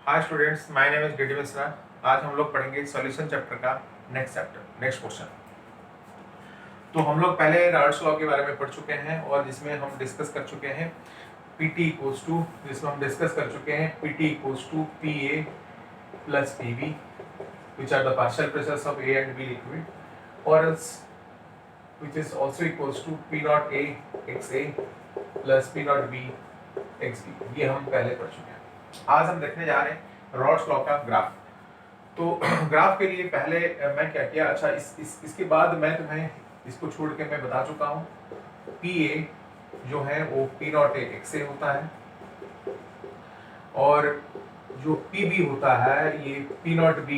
Hi students, my name is D Mishra. आज हम लोग पढ़ेंगे सॉल्यूशन चैप्टर का नेक्स्ट क्वेश्चन। तो हम लोग पहले रायट्स लॉ के बारे में पढ़ चुके हैं और जिसमें हम डिस्कस कर चुके हैं PT equals to P A plus P B which are the partial pressures of A and B liquid और which is also equals to P naught A XA plus P naught B XB। ये हम पहले पढ़ चुके हैं। आज हम देखने जा रहे हैं रॉड्स लॉ का ग्राफ। तो ग्राफ के लिए पहले मैं क्या किया, अच्छा इसके बाद मैं तुम्हें इसको छोड़ के मैं बता चुका हूँ PA जो है वो P naught A XA होता है और जो PB होता है ये P naught B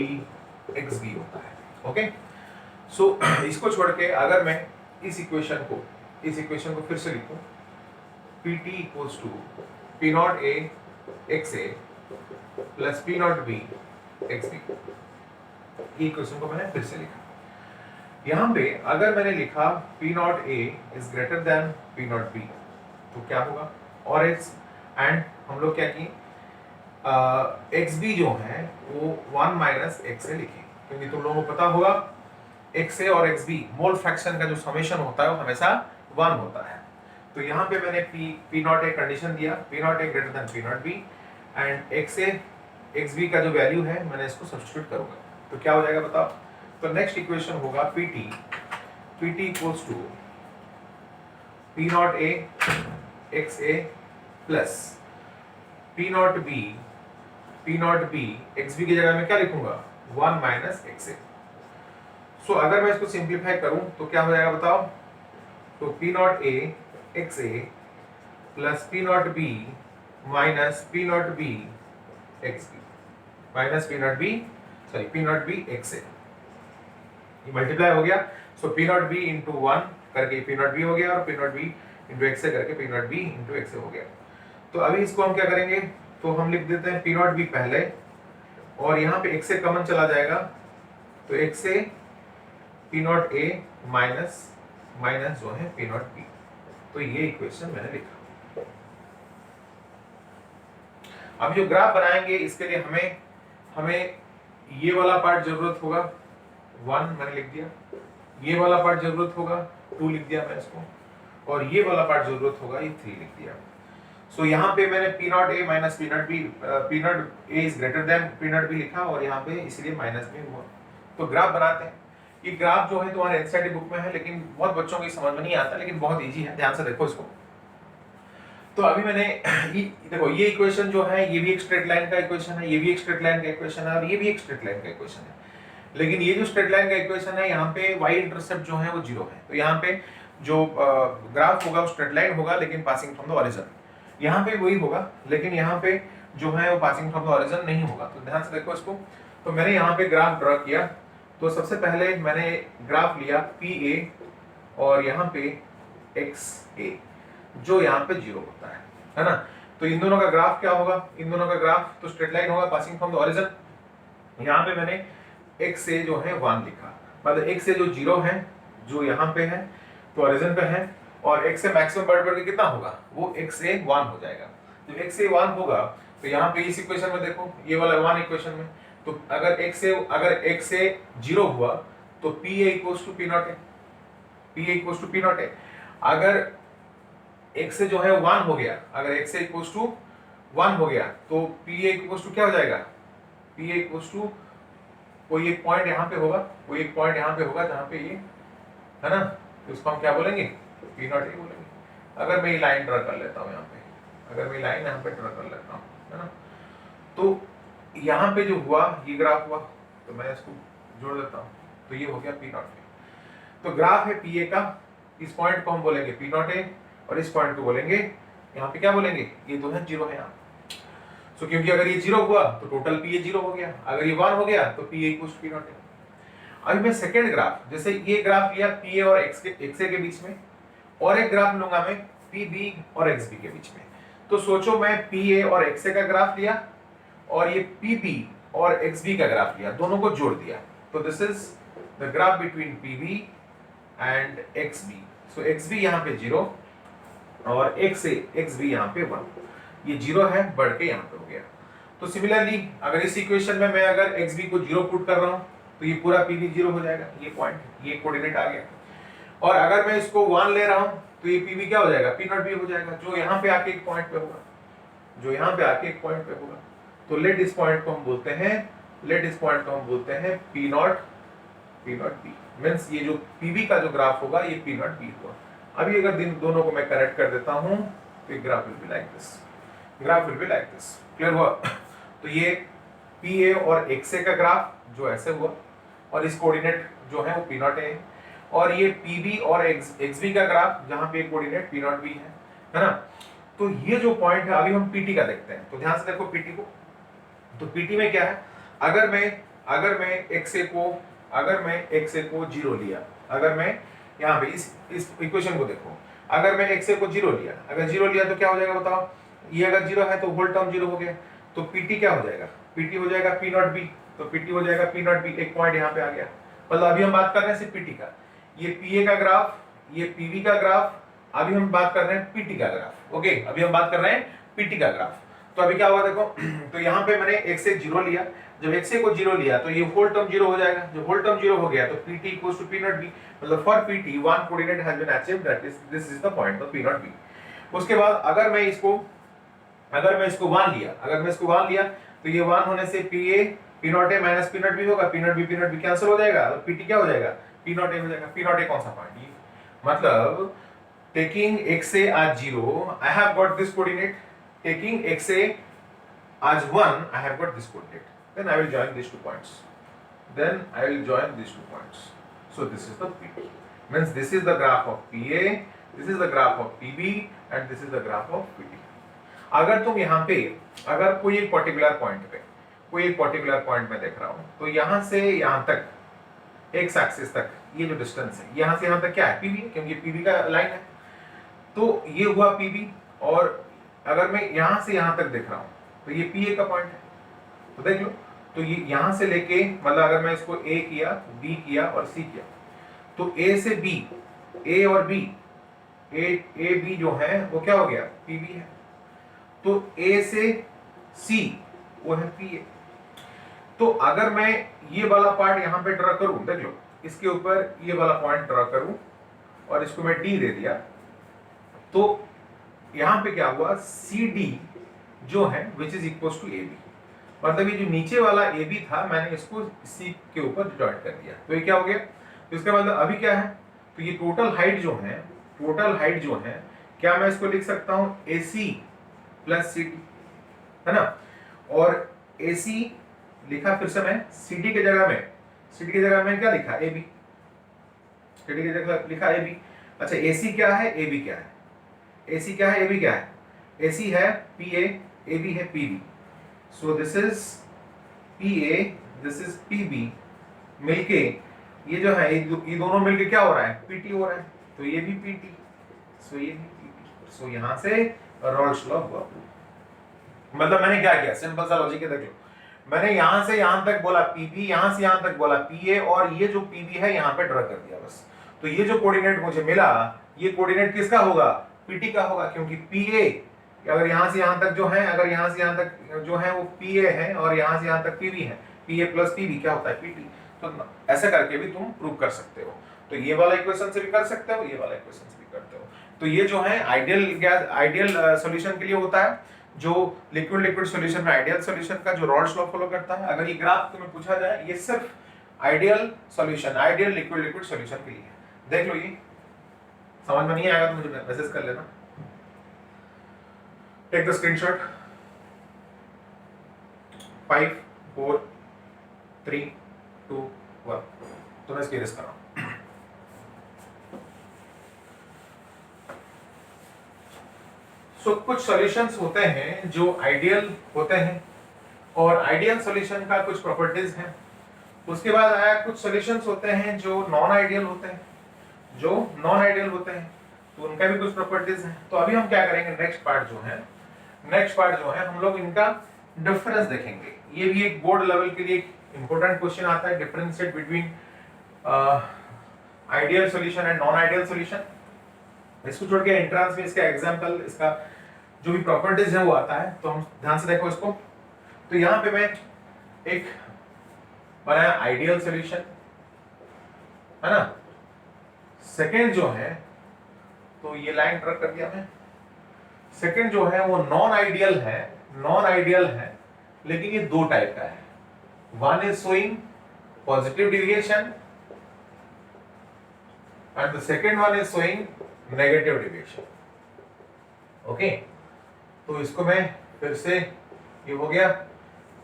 XB होता है। ओके, सो इसको छोड़ के अगर मैं इस इक्वेशन को फिर से लिखूं, Pt equals to P not A XA plus P not B XB। ये इक्वेशन को मैंने फिर से लिखा। यहां पे अगर मैंने लिखा P not A is greater then P not B तो क्या होगा, और एंड हम लोग क्या किए, XB जो है वो 1 माइनस XA लिखे, क्योंकि तुम लोगों को पता होगा XA और XB मोल फ्रैक्शन का जो समेशन होता है वो हमेशा 1 होता है। तो यहाँ पे मैंने P नॉट ए कंडीशन दिया, P not a greater than P not B and XA XB का जो वैल्यू है मैंने इसको सब्स्टिट्यूट करूंगा तो क्या हो जाएगा बताओ। तो नेक्स्ट इक्वेशन होगा PT equals to P not A XA plus P not B XB की जगह मैं क्या लिखूंगा 1 माइनस XA। सो अगर मैं इसको सिंप्लीफाई करूं तो क्या हो जाएगा बताओ। तो P not A XA plus P not B minus P not B XB minus P not B XA, ये मल्टीप्लाई हो गया। सो P नॉट B इंटू 1 करके P नॉट B हो गया और P not B into XA करके P not B into XA हो गया। तो अभी इसको हम क्या करेंगे, तो हम लिख देते हैं P नॉट B पहले और यहाँ पे XA कॉमन चला जाएगा तो XA P not A minus जो है P नॉट B। तो ये इक्वेशन मैंने लिखा। अब जो ग्राफ बनाएंगे इसके लिए हमें ये वाला पार्ट जरूरत होगा 1 मैंने लिख दिया, ये वाला पार्ट जरूरत होगा 2 लिख दिया मैं इसको, और ये वाला पार्ट जरूरत होगा ये 3 लिख दिया। सो यहाँ पे मैंने P not A minus P not A is greater then P not B लिखा और यहाँ पे इसलिए माइनस में हुआ। तो ग्राफ बनाते हैं। ये ग्राफ जो है तुम्हारे एनसीईआरटी बुक में है लेकिन बहुत बच्चों की समझ में नहीं आता, लेकिन बहुत इजी है, ध्यान से देखो इसको। तो अभी मैंने देखो ये इक्वेशन जो है ये भी एक स्ट्रेट लाइन का इक्वेशन है, ये भी एक स्ट्रेट लाइन का इक्वेशन है और ये भी एक स्ट्रेट लाइन का इक्वेशन है। लेकिन ये जो स्ट्रेट लाइन का इक्वेशन है यहाँ पे y इंटरसेप्ट जो है वो 0 है, तो यहाँ पे जो ग्राफ होगा वो स्ट्रेट लाइन होगा लेकिन पासिंग फ्रॉम द ओरिजिन। यहाँ पे वही होगा लेकिन यहाँ पे जो है वो पासिंग फ्रॉम द ओरिजिन नहीं होगा। तो ध्यान से देखो इसको। तो मैंने यहाँ पे ग्राफ ड्रॉ किया। तो सबसे पहले मैंने ग्राफ लिया PA और यहाँ पे XA जो यहाँ पे 0 होता है ना। तो इन दोनों का ग्राफ क्या होगा, इन दोनों का ग्राफ तो स्ट्रेट लाइन होगा पासिंग फ्रॉम द ओरिजिन। यहाँ पे मैंने XA जो है 1 लिखा, मतलब XA जो 0 है जो यहाँ पे है तो ओरिजिन पे है, और XA मैक्सिमम बढ़ के कितना होगा वो XA 1 हो जाएगा। जब XA 1 होगा तो यहाँ पे इस इक्वेशन में देखो ये वाला 1 इक्वेशन में, तो अगर XA 0 हुआ तो PA equals to P not A। अगर XA जो है 1 हो गया, अगर XA इक्वल्स टू 1 हो गया तो PA इक्वल्स टू क्या हो जाएगा, PA इक्वल्स टू कोई एक पॉइंट यहाँ पे होगा, जहाँ पे ये है ना, तो उसको हम क्या बोलेंगे P नॉट A बोलेंगे। अगर मैं ये लाइन ड्रॉ कर लेता हूँ यहाँ पे, है ना, तो यहाँ पे जो हुआ ये ग्राफ हुआ तो मैं इसको जोड़ देता हूँ तो ये हो गया P नॉट A। तो ग्राफ है PA का, इस पॉइंट को हम बोलेंगे P नॉट A और इस पॉइंट को बोलेंगे यहाँ पे क्या बोलेंगे, ये दोनों 0 है यहाँ। सो क्योंकि अगर ये 0 हुआ तो टोटल PA 0 हो गया, अगर ये 1 हो गया तो PA equals P not A। अभी मैं सेकेंड ग्राफ, जैसे ये ग्राफ लिया PA और XA के बीच में, और एक ग्राफ लूंगा मैं PB और XB के बीच में। तो सोचो मैं PA और XA का ग्राफ लिया और ये PB और XB का ग्राफ लिया, दोनों को जोड़ दिया, तो this is the graph between PB and XB। So XB यहाँ पे 0 और XB यहाँ पे 1, ये 0 है बढ़ के यहाँ पे हो गया। तो सिमिलरली अगर इस इक्वेशन में मैं अगर एक्स बी को 0 पुट कर रहा हूँ तो ये पूरा पी बी 0 हो जाएगा, ये पॉइंट, ये कोऑर्डिनेट आ गया। और अगर मैं इसको 1 ले रहा हूँ तो ये पी बी क्या हो जाएगा, पी नॉट बी हो जाएगा, जो यहाँ पे आके एक पॉइंट पे होगा, जो यहाँ पे आके एक पॉइंट पे होगा। तो लेट इस पॉइंट को हम बोलते हैं, लेट इस पॉइंट को हम बोलते हैं पी नॉट बी। मीन्स ये जो पीबी का जो ग्राफ होगा ये पी नॉट बी होगा। अभी अगर दिन दोनों को मैं कनेक्ट कर देता हूँ तो ये graph will be like this, graph will be like this. Clear हुआ? तो ये पी ए और एक्स ए का ग्राफ जो ऐसे हुआ, और इस कोऑर्डिनेट जो है वो पी नॉट ए है, और ये पी बी और एक्स बी का ग्राफ जहाँ पे कोऑर्डिनेट पी नॉट बी है ना। तो ये जो पॉइंट है, अभी हम पीटी का देखते हैं। तो ध्यान से देखो पीटी को। तो पीटी में क्या है, अगर मैं एक्स ए को 0 लिया, अगर मैं यहाँ पे इस इक्वेशन को देखो, अगर मैं एक्स ए को 0 लिया, अगर 0 लिया तो क्या हो जाएगा बताओ, ये अगर 0 है तो होल टर्म 0 हो गया, तो पीटी क्या हो जाएगा, पीटी हो जाएगा पी नॉट बी। तो पीटी हो जाएगा पी नॉट बी, एक पॉइंट यहाँ पे आ गया। मतलब अभी हम बात कर रहे हैं सिर्फ पीटी का, ये पीए का ग्राफ, ये पीवी का ग्राफ, अभी हम बात कर रहे हैं पीटी का ग्राफ। ओके, अभी हम बात कर रहे हैं पीटी का ग्राफ। तो अभी क्या होगा देखो, तो यहाँ पे मैंने एक्स ए 0 लिया, जब एक्स ए को 0 लिया तो ये होल टर्म 0 हो जाएगा, जब होल टर्म 0 हो गया तो pt equals to p not b, मतलब for pt one coordinate has been achieved, that is this is the point of p not b। उसके बाद अगर मैं इसको 1 लिया, अगर मैं इसको 1 लिया तो ये 1 होने से pa p not a minus p not b होगा, p नॉट b कैंसिल हो जाएगा, तो pt क्या हो जाएगा, p नॉट a हो जाएगा। p नॉट a कौन सा पॉइंट, ये मतलब taking xa as 0 I have got this coordinate, taking xa as 1 I have got this coordinate, then I will join these 2 points, so this is the pt, means this is the graph of pa, this is the graph of pb and this is the graph of pt। अगर तुम यहाँ पे अगर कोई एक particular point में देख रहा हूँ, तो यहाँ से यहाँ तक एक्स एक्सिस तक ये जो डिस्टेंस है, यहाँ से यहाँ तक क्या है, पीबी, क्योंकि पीबी का लाइन है, तो ये हुआ पीबी। और अगर मैं यहाँ से यहाँ तक देख रहा हूँ तो ये पीए का पॉइंट है, तो देख लो। तो ये यहाँ से लेके, मतलब अगर मैं इसको ए किया, बी किया और सी किया, तो ए से बी, ए और बी, ए बी जो है वो क्या हो गया, पीबी है। तो ए से सी वो है पीए। तो अगर मैं ये वाला पार्ट यहाँ पे ड्रा करूं, देख लो, इसके ऊपर ये वाला पॉइंट ड्रा करूं और इसको मैं डी दे दिया, तो यहाँ पे क्या हुआ, सी डी जो है which is equal to A B, मतलब ये जो नीचे वाला ए बी था मैंने इसको सी के ऊपर जॉइन कर दिया, तो ये क्या हो गया। तो इसका मतलब अभी क्या है, तो ये टोटल हाइट जो है, क्या मैं इसको लिख सकता हूँ ए सी प्लस सी डी, है ना। और ए सी लिखा फिर से मैं, सी डी की जगह में क्या लिखा, ए बी, सी डी की जगह लिखा ए बी। अच्छा, ए सी क्या है, ए बी क्या है, AC क्या है, AB क्या है, AC है PA, AB है PB, so this is PA, this is PB, मिलके ये जो है ये दोनों मिलके क्या हो रहा है, PT हो रहा है, तो ये भी PT, so ये भी PT, so यहाँ से रॉल्स लॉ हुआ। मतलब मैंने क्या किया, सिंपल सा लॉजिक है, देख लो, मैंने यहाँ से यहाँ तक बोला PB, यहाँ से यहाँ तक बोला PA, और ये जो PB है यहाँ पे ड्रा कर दिया बस। तो ये जो कोऑर्डिनेट मुझे मिला, ये कोऑर्डिनेट किसका होगा, पीटी का होगा, क्योंकि पीए अगर यहाँ से यहाँ तक जो है, अगर यहाँ से यहाँ तक जो है वो पीए है और यहाँ से यहाँ तक पीबी है, पीए प्लस पीबी क्या होता है, पीटी। तो ऐसा करके भी तुम प्रूव कर सकते हो। तो ये वाला इक्वेशन से भी कर सकते हो, ये वाला इक्वेशन से भी करते हो। तो ये जो है आइडियल सॉल्यूशन के लिए होता है, जो लिक्विड सॉल्यूशन में आइडियल सॉल्यूशन का जो रॉल्स लॉ फॉलो करता है। अगर ये ग्राफ तुम्हें पूछा जाए, ये सिर्फ ideal solution, ideal liquid solution के लिए है। देख लो, ये समझ में नहीं आएगा तो मुझे मैसेज कर लेना। Take the screenshot. 5 4 3 2 1। तो मैं इसकी रेस कर रहा हूं। सो कुछ सॉल्यूशंस होते हैं जो आइडियल होते हैं, और आइडियल सॉल्यूशन का कुछ प्रॉपर्टीज हैं। उसके बाद आया कुछ सॉल्यूशंस होते हैं जो नॉन आइडियल होते हैं, तो उनका भी कुछ प्रॉपर्टीज हैं। तो अभी हम क्या करेंगे, नेक्स्ट पार्ट जो है हम लोग इनका डिफरेंस देखेंगे। ये भी एक बोर्ड लेवल के लिए एक इंपॉर्टेंट क्वेश्चन आता है, differentiate between ideal solution and non ideal solution. इसको छोड़ के एंट्रेंस में इसका एग्जांपल, इसका जो भी प्रॉपर्टीज है वो आता है। तो हम ध्यान से देखो इसको। तो यहां पे मैं एक बनाया आइडियल सॉल्यूशन, है ना। सेकेंड जो है, तो ये लाइन ड्रा कर दिया मैं। सेकेंड जो है वो नॉन आइडियल है, नॉन आइडियल है, लेकिन ये दो टाइप का है। One is showing positive deviation and the second one is showing negative deviation. Okay, तो इसको मैं फिर से, ये हो गया,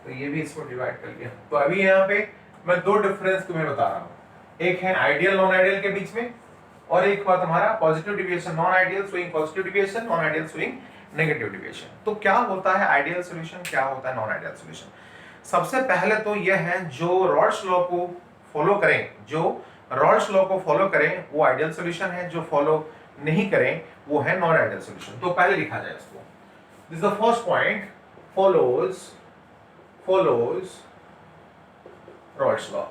तो ये भी इसको डिवाइड कर लिया। तो अभी यहाँ पे मैं दो डिफरेंस तुम्हें बता रहा हूँ, एक है आइडियल नॉन आइडियल के बीच में, और एक हुआ तुम्हारा positive deviation, non ideal showing positive deviation, non ideal showing negative deviation. तो क्या होता है आइडियल सॉल्यूशन, क्या होता है नॉन आइडियल सॉल्यूशन। सबसे पहले तो यह है जो रॉल्स लॉ को फॉलो करें, जो रॉल्स लॉ को फॉलो करें वो आइडियल सॉल्यूशन है, जो फॉलो नहीं करें वो है नॉन आइडियल सॉल्यूशन। तो पहले लिखा जाए इसको, this is the first point, follows Rolle's law।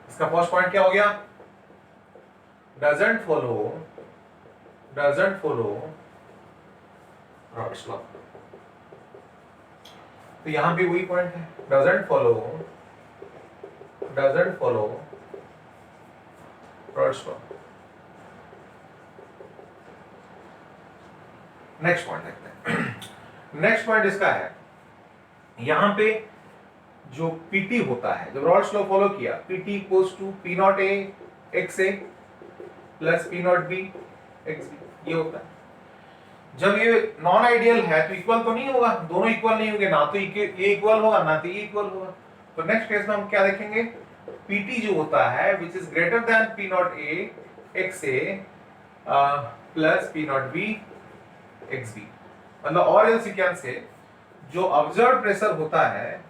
इसका फर्स्ट पॉइंट क्या हो गया, doesn't follow Rolle's law। तो यहां भी वही पॉइंट है, doesn't follow Rolle's law। Next point देखते हैं। नेक्स्ट पॉइंट इसका है, यहां पे जो पीटी होता है, जब रॉल्स लॉ फॉलो किया, PT equals to P not A X A plus P not B X B, ये होता है। जब ये नॉन आइडियल है तो इक्वल तो नहीं होगा, दोनों इक्वल नहीं होंगे, ना तो ये इक्वल होगा ना तो ये इक्वल होगा। तो नेक्स्ट केस में हम क्या देखेंगे, पीटी जो होता है which is greater than P not A X A plus P not B X B, मतलब और एल्स सीक्वेंस से जो ऑब्जर्व प्रेशर होता है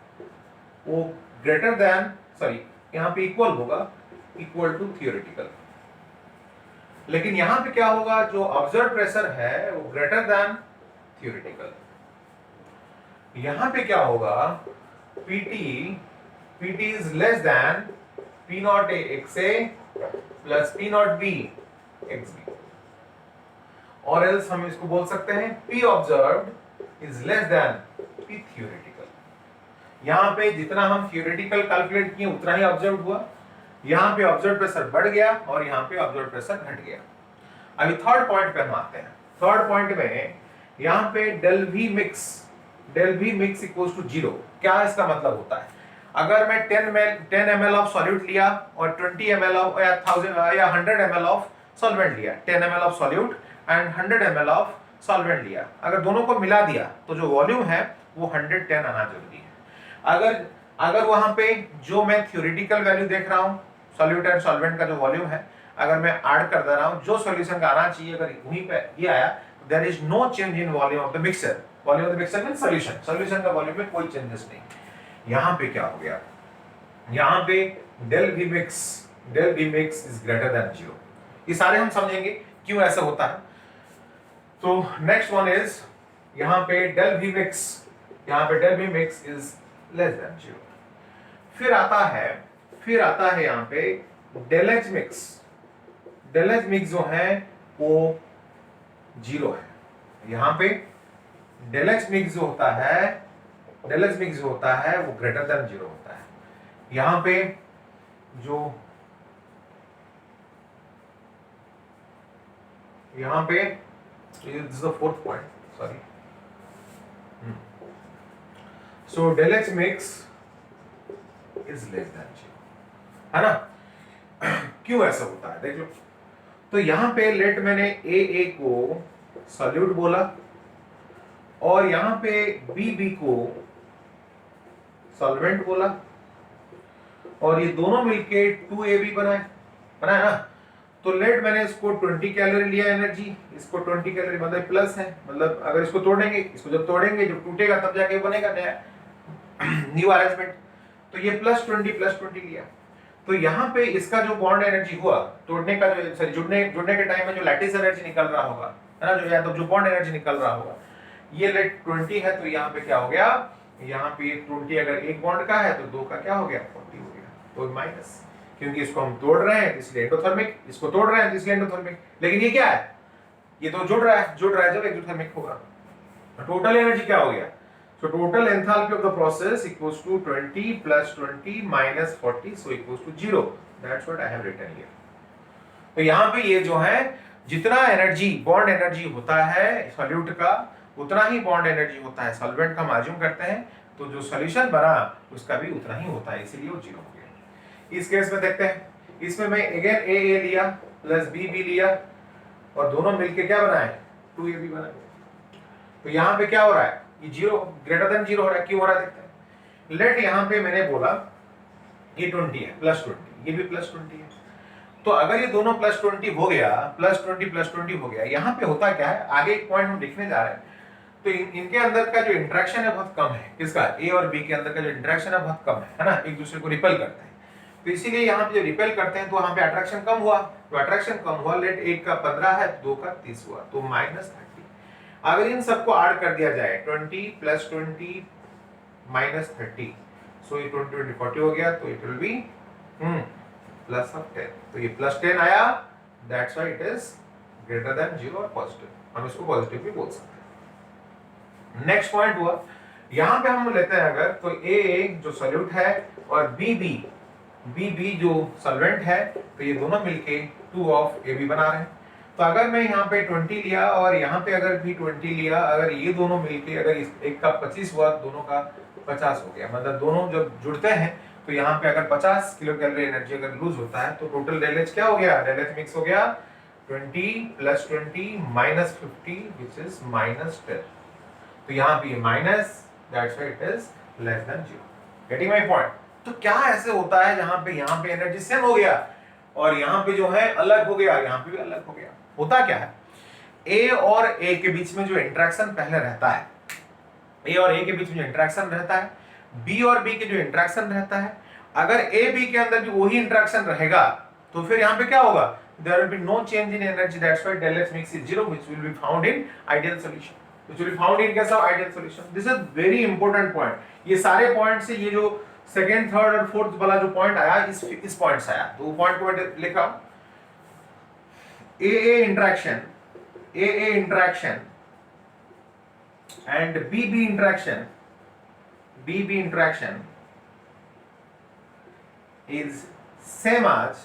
वो ग्रेटर देन, सॉरी यहां पे इक्वल होगा, इक्वल टू थियोरेटिकल। लेकिन यहां पे क्या होगा, जो ऑब्जर्व प्रेशर है वो ग्रेटर देन थियोरेटिकल। यहां पे क्या होगा, PT is less than P not A X A plus P not B X B, और एल्स हम इसको बोल सकते हैं P observed is less than P theoretical। यहां पे जितना हम थियोरेटिकल कैलकुलेट किए उतना ही ऑब्जर्व हुआ, यहां पे ऑब्जर्व प्रेशर बढ़ गया और यहां पे ऑब्जर्व प्रेशर घट गया। अभी थर्ड पॉइंट पे हम आते हैं। थर्ड पॉइंट में यहां पे del V mix equals to 0। क्या इसका मतलब होता है, अगर मैं 10 ml ऑफ सॉल्यूट लिया और 20 ml ऑफ या 1000 या 100 ml ऑफ सॉल्वेंट लिया, 10 ml of solute and 100 ml of solvent लिया, अगर दोनों को मिला दिया तो जो वॉल्यूम है वो 110 आना जरूरी है। अगर वहां पे जो मैं थ्योरेटिकल वैल्यू देख रहा हूं, सॉल्यूट एंड सॉल्वेंट का जो वॉल्यूम है, अगर मैं ऐड कर दे रहा हूं, जो सॉल्यूशन का आना चाहिए अगर वहीं पे ये आया, there is no change in volume of the mixture. Volume of the mixture means solution का वॉल्यूम में कोई चेंजेस नहीं। यहां पे क्या हो गया, यहां पे del V mix is greater than 0। ये सारे हम समझेंगे क्यों ऐसा होता है। तो नेक्स्ट वन इज यहां पे del V mix is less than 0। फिर आता है यहां पे डेल H मिक्स जो है वो 0 है। यहां पे डेल H मिक्स जो होता है वो ग्रेटर देन 0 होता है। यहां पे जो यहां पे this is the fourth point, sorry। So del H mix is less than 0, है ना। क्यों ऐसा होता है देख लो। तो यहां पे लेट मैंने AA को सॉल्यूट बोला और यहां पे BB को सॉल्वेंट बोला, और ये दोनों मिलके 2AB बनाए ना। तो लेट मैंने इसको 20 कैलोरी लिया एनर्जी, इसको 20 कैलोरी मतलब प्लस है, मतलब अगर इसको तोड़ेंगे, इसको जब तोड़ेंगे जब टूटेगा तब जाके बनेगा नया न्यू अरेंजमेंट। तो ये प्लस 20 लिया। तो यहाँ पे इसका जो बॉन्ड एनर्जी हुआ, तोड़ने का जो सॉरी जुड़ने के टाइम में जो लैटिस एनर्जी निकल रहा होगा, है ना, जो या तो जो बॉन्ड एनर्जी निकल रहा होगा, ये लेट 20 है। तो यहाँ पे क्या हो गया, यहाँ पे 20 अगर एक बॉन्ड का है तो दो का क्या हो गया 40 हो गया, तो माइनस, क्योंकि इसको हम तोड़ रहे हैं इसलिए एंडोथर्मिक, इसको तोड़ रहे हैं इसलिए एंडोथर्मिक। लेकिन ये क्या है, ये तो जुड़ रहा है जब एक्सोथर्मिक होगा। टोटल एनर्जी क्या हो गया? So total enthalpy of the process equals to 20 plus 20 minus 40 so equals to 0। That's what I have written here. तो यहां पे ये जो है जितना एनर्जी बॉन्ड एनर्जी होता है सॉल्यूट का उतना ही बॉन्ड एनर्जी होता है सॉल्वेंट का, हम अज्यूम करते हैं। तो जो सॉल्यूशन बना उसका भी उतना ही होता है, इसीलिए वो 0 हो गया। इस केस में देखते हैं, इसमें मैं अगेन ए लिया प्लस बी लिया और दोनों मिलके क्या बनाए 2ab बना। तो यहाँ पे क्या हो रहा है, ये 0 ग्रेटर देन 0 हो रहा है। क्यों हो रहा है देखते हैं। लेट यहाँ पे मैंने बोला ये 20 है प्लस 20, ये भी प्लस 20 है। तो अगर ये दोनों प्लस 20 हो गया, प्लस 20 हो गया, यहाँ पे होता क्या है, आगे एक पॉइंट हम लिखने जा रहे हैं। तो इनके अंदर का जो इंटरेक्शन है बहुत कम है। किसका? ए और बी के अंदर का जो इंटरेक्शन है बहुत कम है ना, एक दूसरे को रिपेल करते हैं। तो इसीलिए यहाँ पे जो रिपेल करते हैं तो यहाँ पे अट्रैक्शन कम हुआ। तो अट्रैक्शन कम हुआ, लेट 1 का 15 है, 2 का 30 हुआ, तो -30। अगर इन सबको ऐड कर दिया जाए 20 प्लस 20 माइनस 30, सो ये 20 20 40 हो गया, तो it will B plus of 10। तो ये प्लस 10 आया, that's why it is greater than 0 और पॉजिटिव, हम इसको पॉजिटिव भी बोल सकते हैं। नेक्स्ट पॉइंट हुआ, यहां पे हम लेते हैं अगर, तो ए जो सॉल्यूट है और बी जो सॉल्वेंट है, तो ये दोनों मिलके 2 ऑफ AB बना रहे हैं। तो अगर मैं यहाँ पे 20 लिया और यहाँ पे अगर भी 20 लिया, अगर ये दोनों मिलके अगर एक का 25 हुआ, दोनों का 50 हो गया, मतलब दोनों जब जुड़ते हैं तो यहाँ पे अगर 50 किलो कैलोरी एनर्जी अगर लूज होता है तो टोटल डेल एच क्या हो गया, डेल एच मिक्स हो गया 20 प्लस 20 माइनस 50 विच इज -10। तो यहाँ पे minus, that's why it is less than 0। Getting my point. तो क्या ऐसे होता है जहां पे यहाँ पे एनर्जी सेम हो गया और यहाँ पे जो है अलग हो गया, यहाँ पे भी अलग हो गया। होता क्या है, ए और ए के बीच में जो इंटरेक्शन पहले रहता है, ए और ए के बीच में जो इंटरेक्शन रहता है, बी और बी के जो इंटरेक्शन रहता है, अगर ए बी के अंदर भी वही इंटरेक्शन रहेगा तो फिर यहाँ पे क्या होगा, there will be no change in energy, that's why del H mix is 0 which will be found in ideal solution, which will be found in कैसा ideal solution. This is very important point. ये सारे point से ये जो second third और fourth वाला जो point आया, इस पॉइंट से आया, तो वो पॉइंट को मैं लिख रहा हूं। AA interaction and BB interaction is same as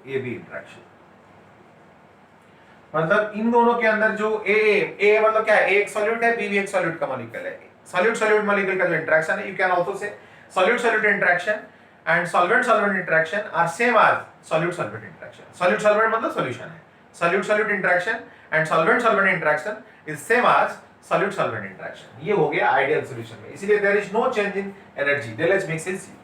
AB interaction। मतलब इन दोनों के अंदर जो A मतलब क्या है, A एक सॉल्यूट है, B भी एक सॉल्यूट का मॉलिक्यूल है। सॉल्यूट मॉलिक्यूल का जो इंटरेक्शन है, you can also say solute interaction and solvent interaction are same as solute interaction। solute मतलब solution है, solute interaction and solvent interaction is same as solute interaction। ये हो गया ideal solution में, इसीलिए there is no change in energy, del H mix is 0।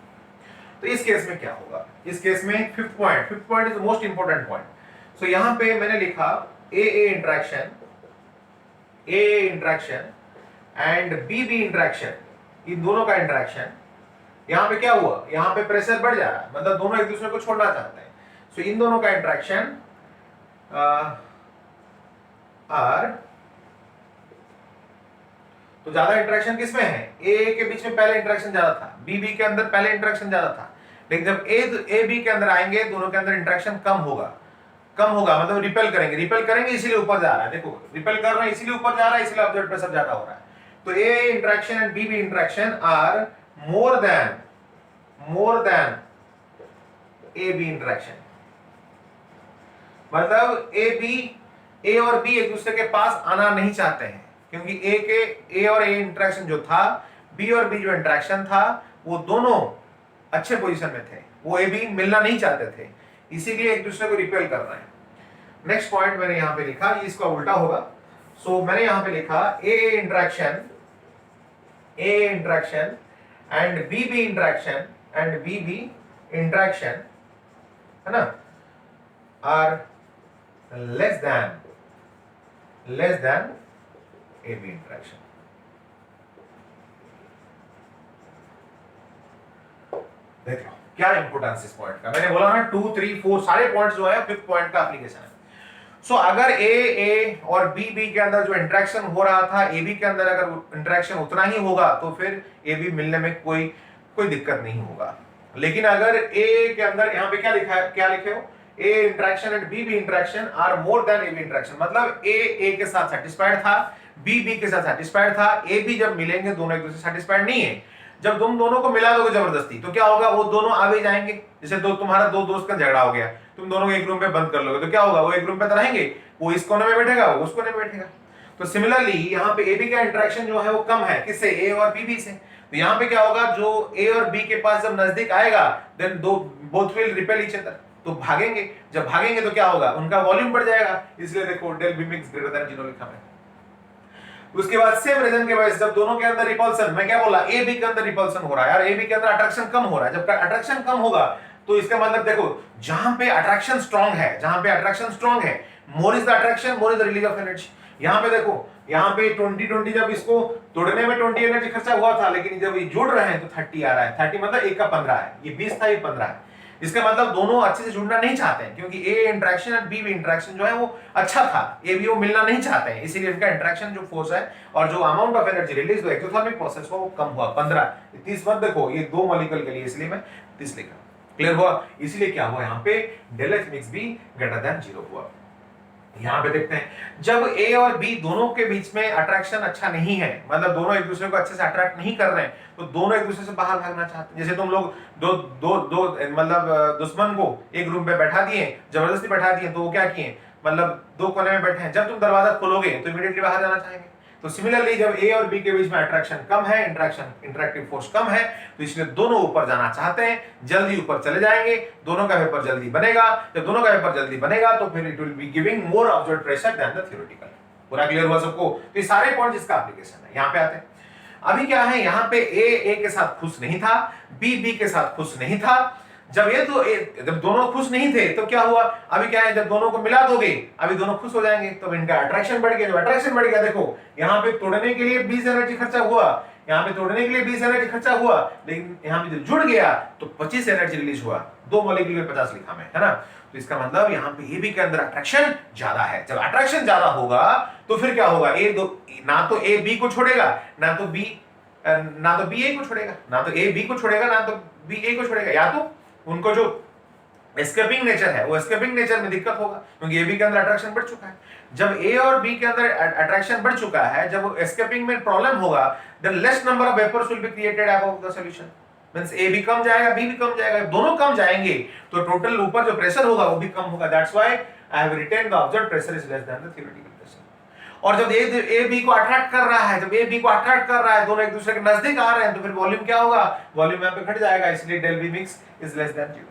तो इस case में क्या होगा, इस केस में fifth point is the most important point। so यहाँ पे मैंने लिखा AA interaction and BB interaction, इन दोनों का इंटरेक्शन, यहाँ पे क्या हुआ, यहाँ पे प्रेशर बढ़ जा रहा है, मतलब दोनों एक दूसरे को छोड़ना चाहते हैं। सो इन दोनों का इंटरेक्शन आर, तो ज्यादा इंटरेक्शन किसमें है, ए के बीच में पहले इंटरेक्शन ज्यादा था, बी के अंदर पहले इंटरेक्शन ज्यादा था, लेकिन जब ए बी के अंदर आएंगे दोनों के अंदर इंटरेक्शन कम होगा, मतलब रिपेल करेंगे इसीलिए ऊपर जा रहा है। देखो रिपेल कर रहे हैं इसीलिए ऊपर जा रहा है, इसलिए ऑब्जेक्ट प्रेशर ज्यादा हो रहा है। तो A interaction and B interaction are more than AB interaction। मतलब A और B एक दूसरे के पास आना नहीं चाहते हैं, क्योंकि A और A इंटरेक्शन जो था, B और B जो इंटरेक्शन था, वो दोनों अच्छे पोजीशन में थे, वो AB मिलना नहीं चाहते थे, इसीलिए एक दूसरे को रिपेल कर रहे हैं। नेक्स्ट पॉइंट मैंने यहाँ पे लिखा, इसका उल्टा होगा। सो मैंने यहाँ पे लिखा A interaction and BB interaction है ना, are less than AB interaction। देख लो क्या इंपोर्टेंस इस पॉइंट का, मैंने बोला ना 2 3 4 सारे पॉइंट्स जो है फिफ्थ पॉइंट का एप्लीकेशन है। सो अगर ए और बी के अंदर जो इंटरेक्शन हो रहा था, ए बी के अंदर अगर इंटरेक्शन उतना ही होगा तो फिर ए बी मिलने में कोई दिक्कत नहीं होगा। लेकिन अगर ए के अंदर यहाँ पे क्या लिखा है, क्या लिखे हो, A interaction and B B interaction are more than A B interaction, मतलब ए के साथ सेटिस्फाइड था, बी के साथ सेटिस्फाइड था, ए बी जब मिलेंगे दोनों एक दूसरे से सेटिस्फाइड नहीं है, जब तुम दोनों को मिला दोगे जबरदस्ती तो क्या होगा, वो दोनों आगे जाएंगे। जैसे तुम्हारा दो दोस्त का झगड़ा हो गया, तुम दोनों को एक रूम पे बंद कर लोगे तो क्या होगा, वो एक रूम पे तो रहेंगे, वो इस कोने में बैठेगा, वो उस कोने में बैठेगा। तो सिमिलरली यहाँ पे ए बी का इंटरेक्शन जो है वो कम है, किससे, ए और बी से। तो यहाँ पे क्या होगा, जो ए और बी के पास जब नजदीक आएगा देन दो both will repel each other, तो भागेंगे, जब भागेंगे तो क्या होगा, उनका वॉल्यूम बढ़ जाएगा, इसलिए देखो del B mix greater than 0 लिखा है। उसके बाद सेम रीजन के वजह से जब दोनों के अंदर रिपल्सन, मैं क्या बोला, ए बी के अंदर रिपल्सन हो रहा है यार, ए बी के अंदर अट्रैक्शन कम हो रहा है, जब अट्रैक्शन कम होगा तो इसका मतलब देखो जहां पे अट्रैक्शन स्ट्रांग है, जहां पे अट्रैक्शन स्ट्रांग है, more is the attraction, more is the release of energy. यहां पे देखो, यहां पे 20 जब इसको तोड़ने में 20 एनर्जी खर्चा हुआ था, लेकिन जब ये जुड़ रहे हैं तो 30 आ रहा है, 30 मतलब 1 का 15 है, ये 20 था, ये 15 है। इसका मतलब दोनों अच्छे से जुड़ना नहीं चाहते हैं, क्योंकि ए इंटरेक्शन और बी इंटरेक्शन जो है वो अच्छा था, ए बी वो मिलना नहीं चाहते हैं, इसीलिए इनका इंटरेक्शन जो फोर्स है और जो अमाउंट ऑफ एनर्जी रिलीज हुआ एक्सोथर्मिक प्रोसेस वो कम हुआ 15। 30 मत देखो, ये दो मॉलिक्यूल के लिए, इसलिए मैं 30 लिखा। क्लियर हुआ? इसलिए क्या हुआ यहाँ पे, del H mix B greater than 0 हुआ। यहां पे देखते हैं जब ए और बी दोनों के बीच में अट्रैक्शन अच्छा नहीं है, मतलब दोनों एक दूसरे को अच्छे से अट्रैक्ट नहीं कर रहे हैं, तो दोनों एक दूसरे से बाहर भागना चाहते हैं। जैसे तुम लोग दो मतलब दुश्मन को एक रूम पे बैठा दिए, जबरदस्ती बैठा दिए, तो वो क्या किए, मतलब दो कोने में बैठे हैं, जब तुम दरवाजा खोलोगे तो इमीडिएटली बाहर जाना चाहेंगे। तो सिमिलरली जब ए और बी के बीच में अट्रैक्शन कम है, इंटरेक्टिव फोर्स कम है, तो इसलिए दोनों ऊपर जाना चाहते हैं, जल्दी ऊपर चले जाएंगे, दोनों का वेपर जल्दी बनेगा। जब दोनों का वेपर जल्दी बनेगा तो फिर it will be giving more observed pressure than the theoretical. पूरा क्लियर हुआ सबको? तो ये सारे पॉइंट्स इसका एप्लीकेशन है। यहां पे आते हैं, अभी क्या है, यहां पे ए के साथ खुश नहीं था, बी के साथ खुश नहीं था। जब जब दोनों खुश नहीं थे तो क्या हुआ, अभी क्या है, जब दोनों को मिला दोगे अभी दोनों खुश हो जाएंगे, तो इनका अट्रैक्शन बढ़ गया। जब अट्रैक्शन बढ़ गया, देखो यहाँ पे तोड़ने के लिए 20 एनर्जी खर्चा हुआ, यहाँ पे तोड़ने के लिए 20 एनर्जी खर्चा हुआ, लेकिन यहाँ पे जब जुड़ गया तो 25 एनर्जी रिलीज हुआ, दो मॉलिक्यूल में 50 लिखा मैं, है ना। तो इसका मतलब यहाँ पे ए बी के अंदर अट्रैक्शन ज्यादा है। जब अट्रैक्शन ज्यादा होगा तो फिर क्या होगा, ना तो ए बी को छोड़ेगा, ना तो बी ए को छोड़ेगा, ना तो ए बी को छोड़ेगा, ना तो बी ए को छोड़ेगा, या तो उनको जो एस्केपिंग नेचर है वो एस्केपिंग नेचर में दिक्कत होगा, क्योंकि ए बी के अंदर अट्रैक्शन बढ़ चुका है। जब ए और बी के अंदर अट्रैक्शन बढ़ चुका है, जब एस्केपिंग में प्रॉब्लम होगा, then less number of vapours will be created above the solution, means A भी कम जाएगा, बी भी कम जाएगा, दोनों कम जाएंगे तो टोटल ऊपर जो प्रेशर होगा वो भी कम होगा। That's why I have written the observed pressure is less than the theoretical pressure. और जब ए बी को अट्रैक्ट कर रहा है, जब ए बी को अट्रैक्ट कर रहा है, दोनों एक दूसरे के नजदीक आ रहे हैं, तो फिर वॉल्यूम क्या होगा, वॉल्यूम यहाँ पे घट जाएगा, इसलिए del B mix is less than 0,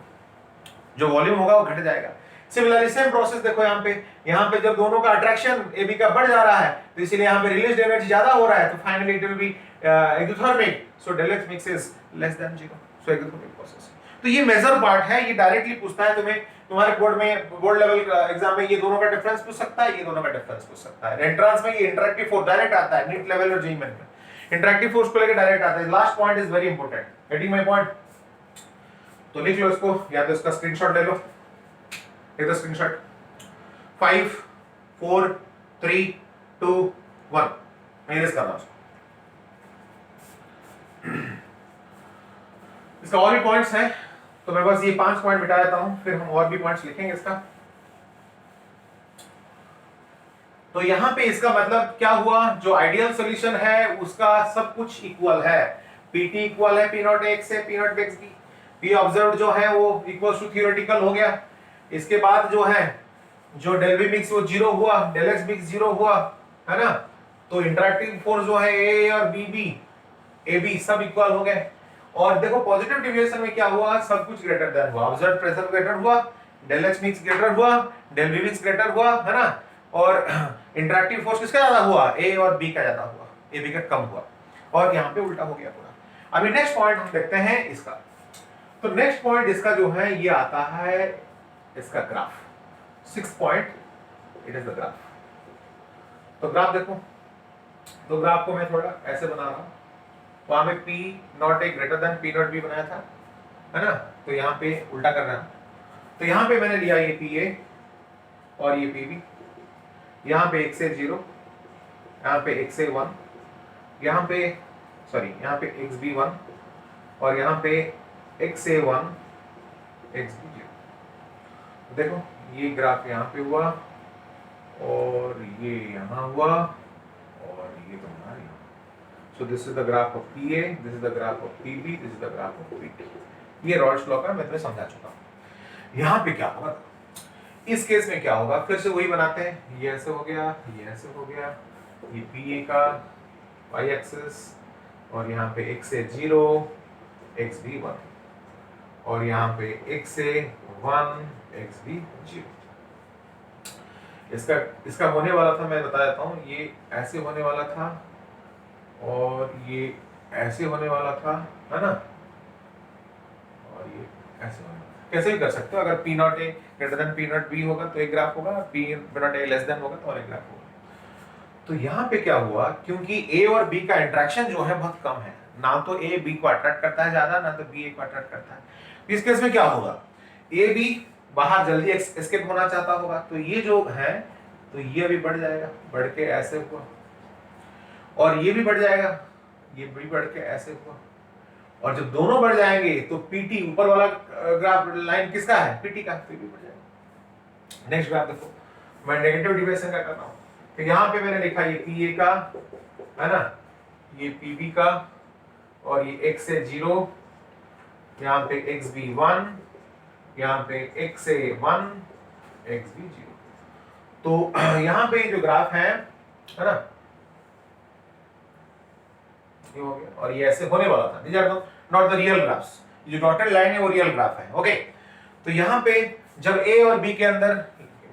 जो वॉल्यूम होगा वो घट जाएगा। सिमिलरली सेम प्रोसेस देखो यहाँ पे जब दोनों का अट्रैक्शन ए बी का बढ़ जा रहा है, तो इसलिए यहाँ पे रिलीज एनर्जी ज्यादा हो रहा है, तो finally it will be exothermic, so del H mix is less than 0, so exothermic process. तो ये मेजर पार्ट है, ये डायरेक्टली पूछता है तुम्हें, तुम्हारे बोर्ड लेवल एग्जाम में ये दोनों का डिफरेंस पूछ सकता है, ये दोनों का डिफरेंस पूछ सकता है। एंट्रेंस में ये इंटरेक्टिव फोर्स डायरेक्ट आता है, नीट लेवल और जेईई में इंटरेक्टिव फोर्स को लेकर डायरेक्ट आता है। Last point is very important, getting my point? तो लिख लो इसको, या तो इसका स्क्रीनशॉट ले लो, ये तो स्क्रीनशॉट 5 4 3 2 1 मैं इरेज कर रहा हूं इसका और भी पॉइंट्स हैं, तो मैं बस ये 5 पॉइंट मिटा देता हूं, फिर हम और भी पॉइंट्स लिखेंगे इसका। तो यहां पे इसका मतलब क्या हुआ, जो आइडियल सॉल्यूशन है उसका सब कुछ इक्वल है, पीटी इक्वल है पी नॉट एक्स से P not X B, P observed जो है वो इक्वल टू थ्योरेटिकल हो गया। इसके बाद जो है जो डेल बी मिक्स वो 0 हुआ, डेल एक्स मिक्स 0 हुआ, है ना। तो इंटरेक्टिव फोर्स जो है ए और ए बी सब इक्वल हो गए। और देखो पॉजिटिव डेविएशन में क्या हुआ, सब कुछ ग्रेटर देन हुआ, ऑब्जर्व्ड प्रेशर ग्रेटर हुआ, डेल एच मिक्स ग्रेटर हुआ, डेल बी मिक्स ग्रेटर हुआ, है ना। और इंटरेक्टिव फोर्स किसका ज्यादा हुआ, ए और बी का ज्यादा हुआ, ए बी का कम हुआ, और यहाँ पे उल्टा हो गया पूरा। अभी नेक्स्ट पॉइंट हम देखते हैं इसका। तो नेक्स्ट पॉइंट इसका जो है ये आता है इसका graph, 6 point, it is the graph. तो ग्राफ देखो, तो ग्राफ को मैं थोड़ा ऐसे बना रहा हूं, वहां पे P not A greater than P not B बनाया था, है ना। तो यहाँ पे उल्टा कर रहा हूं, तो यहाँ पे मैंने लिया ये पी ए और ये पी बी, यहाँ पे x से 0, यहाँ पे x से 1, यहाँ पे यहाँ पे x भी 1 और यहाँ पे x से 1 x भी 0। देखो ये ग्राफ यहाँ पे हुआ और ये यहाँ हुआ और ये तुम्हारा यहाँ। So this is the graph of P A, this is the graph of P B, this is the graph of P T. ये रॉल्स लॉ का मैं तुम्हें समझा चुका हूँ। यहाँ पे क्या होगा, इस केस में क्या होगा, फिर से वही बनाते हैं। ये ऐसे हो गया, ये ऐसे हो गया, ये पी ए का y एक्सिस और यहाँ पे x से 0 x भी 1 और यहाँ पे x से 1 x भी 0। इसका होने वाला था, मैं बता देता हूँ, ये ऐसे होने वाला था और ये ऐसे होने वाला था, है ना, और ये ऐसे होने वाला। कैसे भी कर सकते हो, अगर P0 A greater than P0 B होगा तो एक ग्राफ होगा, P0 A लेस देन होगा तो और एक ग्राफ होगा। तो यहाँ पे क्या हुआ, क्योंकि A और B का इंटरेक्शन जो है बहुत कम है, ना तो A B को अट्रैक्ट करता है ज्यादा, ना तो B A को अट्रैक्ट करता है। इस केस में क्या होगा, A B बाहर जल्दी एस्केप होना चाहता होगा, तो ये जो है तो ये भी बढ़ जाएगा, बढ़ के ऐसे हुआ और ये भी बढ़ जाएगा, ये भी बढ़ के ऐसे हुआ और जब दोनों बढ़ जाएंगे तो पीटी ऊपर वाला ग्राफ लाइन किसका है, पीटी का, तो भी बढ़ जाएगा। नेक्स्ट ग्राफ देखो, मैं नेगेटिव डिविएशन का करता हूं। तो यहाँ पे मैंने लिखा ये पी ए का, है ना, ये पी बी का और ये x से 0, यहाँ पे x भी 1, यहाँ पे x से 1 x भी 0। तो यहाँ पे जो ग्राफ है ना, ये हो गया और ये ऐसे होने वाला था। These are not the real graphs। ये जो डॉटेड लाइन है वो रियल ग्राफ है। ओके, तो यहाँ पे जब ए और बी के अंदर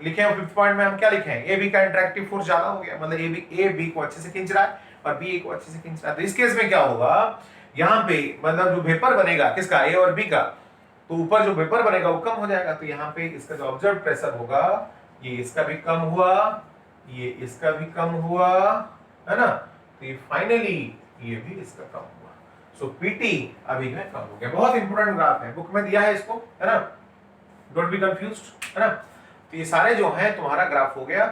लिखे हैं 5th पॉइंट में हम क्या लिखे हैं, ए बी का इंटरेक्टिव फोर्स ज्यादा हो गया, मतलब ए बी को अच्छे से खींच रहा है और बी ए को अच्छे से खींच रहा है। तो इस केस में क्या होगा, यहाँ पे मतलब जो वेपर बनेगा किसका, ए और बी का, तो ऊपर जो वेपर बनेगा वो कम हो जाएगा। तो यहाँ पे इसका जो ऑब्जर्व प्रेशर होगा, ये इसका भी कम हुआ, ये इसका भी कम हुआ, है ना, तो ये फाइनली ये भी इसका कम हुआ। सो पीटी अभी में कम हो गया। बहुत इंपॉर्टेंट ग्राफ है, बुक में दिया है इसको, है ना, डोंट बी कंफ्यूज्ड, है ना। तो ये सारे जो है तुम्हारा ग्राफ हो गया,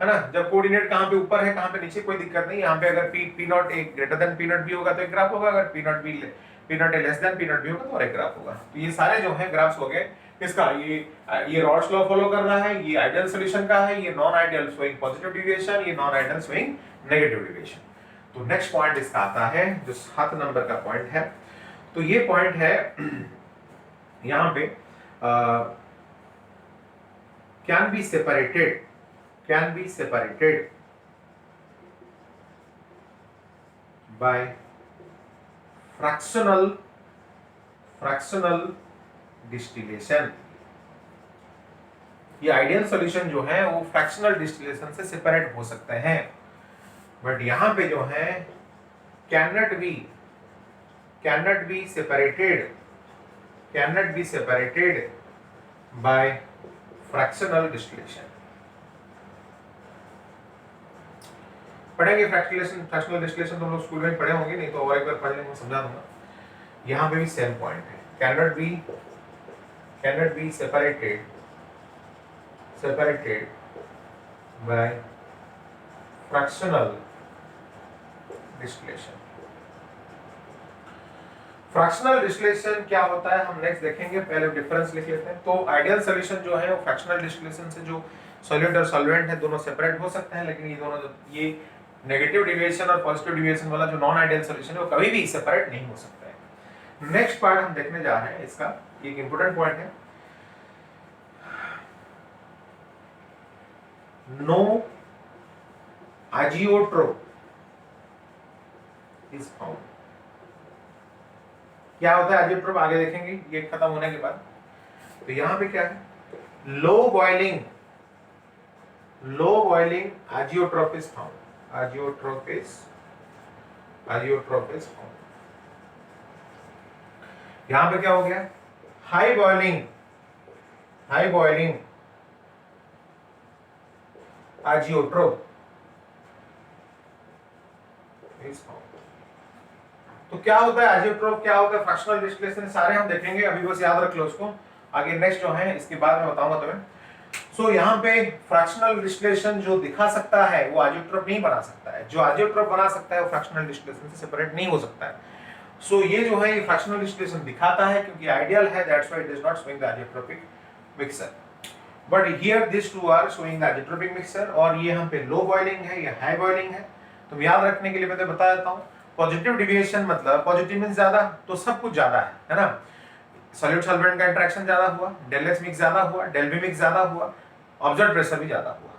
है ना। जब कोऑर्डिनेट कहां पे ऊपर है कहां पे नीचे कोई दिक्कत नहीं। यहाँ पे अगर P0 A greater than P0 B होगा तो एक ग्राफ होगा, अगर P0 A less than P0 B होगा तो और एक ग्राफ होगा। तो ये सारे जो है ग्राफ्स हो गए किसका, ये रॉल्स लॉ फॉलो कर रहा है, ये आइडियल सॉल्यूशन का है, ये non ideal showing positive deviation, ये non ideal showing negative deviation. तो नेक्स्ट पॉइंट इसका आता है जो 7 नंबर का पॉइंट है। तो ये पॉइंट है यहाँ पे can be separated by fractional distillation। ये आइडियल सॉल्यूशन जो है वो फ्रैक्शनल डिस्टिलेशन से सेपरेट हो सकते हैं, बट यहां पे जो है cannot be separated by fractional distillation. पढ़ेंगे फ्रैक्शनल डिस्टिलेशन तो हम लोग स्कूल में पढ़े होंगे, नहीं तो और एक बार पढ़ लेंगे, समझा दूंगा। यहाँ पे भी सेम पॉइंट है, cannot be separated by fractional distillation. Fractional distillation क्या होता है हम नेक्स्ट देखेंगे, पहले डिफरेंस लिख लेते हैं। तो आइडियल सॉल्यूशन जो है वो फ्रैक्शनल डिस्टिलेशन से जो सॉल्यूट और सॉल्वेंट है दोनों सेपरेट हो सकते हैं, लेकिन ये दोनों ये नेगेटिव डेविएशन और पॉजिटिव डेविएशन वाला जो नॉन आइडियल सॉल्यूशन है वो कभी भी सेपरेट नहीं हो सकता है। नेक्स्ट पार्ट हम देखने जा रहे हैं, इसका एक इंपॉर्टेंट पॉइंट है, नो अजियोट्रोप इज फाउंड। क्या होता है अजियोट्रोप, आगे देखेंगे ये खत्म होने के बाद। तो यहां पे क्या है, low boiling azeotrope is found, azeotrope is found. यहां पे क्या हो गया, high boiling azeotrope is found. तो क्या होता है अजियोट्रोप, क्या होता है फ्रैक्शनल डिस्टिलेशन, सारे हम देखेंगे, अभी बस याद रख लो उसको। आगे नेक्स्ट जो है इसके बाद मैं बताऊंगा तुम्हें। सो यहाँ पे फ्रैक्शनल डिस्टिलेशन जो दिखा सकता है वो अजियोट्रोप नहीं बना सकता है, जो अजियोट्रोप बना सकता है वो फ्रैक्शनल डिस्टिलेशन से सेपरेट नहीं हो सकता है। सो ये जो है ये फ्रैक्शनल डिस्टिलेशन दिखाता है क्योंकि आइडियल है, that's why it is not showing the azeotropic mixture. But here this two are showing the isotropic mixture, और ये हम पे लो बॉइलिंग है या हाई बॉइलिंग है। तो याद रखने के लिए मैं तो बता देता हूँ, पॉजिटिव डिविएशन मतलब पॉजिटिव मींस ज्यादा, तो सब कुछ ज्यादा है ना। सॉल्यूट सॉल्वेंट का इंटरेक्शन ज्यादा हुआ, डेल एच मिक्स ज्यादा हुआ, डेल बी मिक्स ज्यादा हुआ, ऑब्जर्व प्रेशर भी ज्यादा हुआ।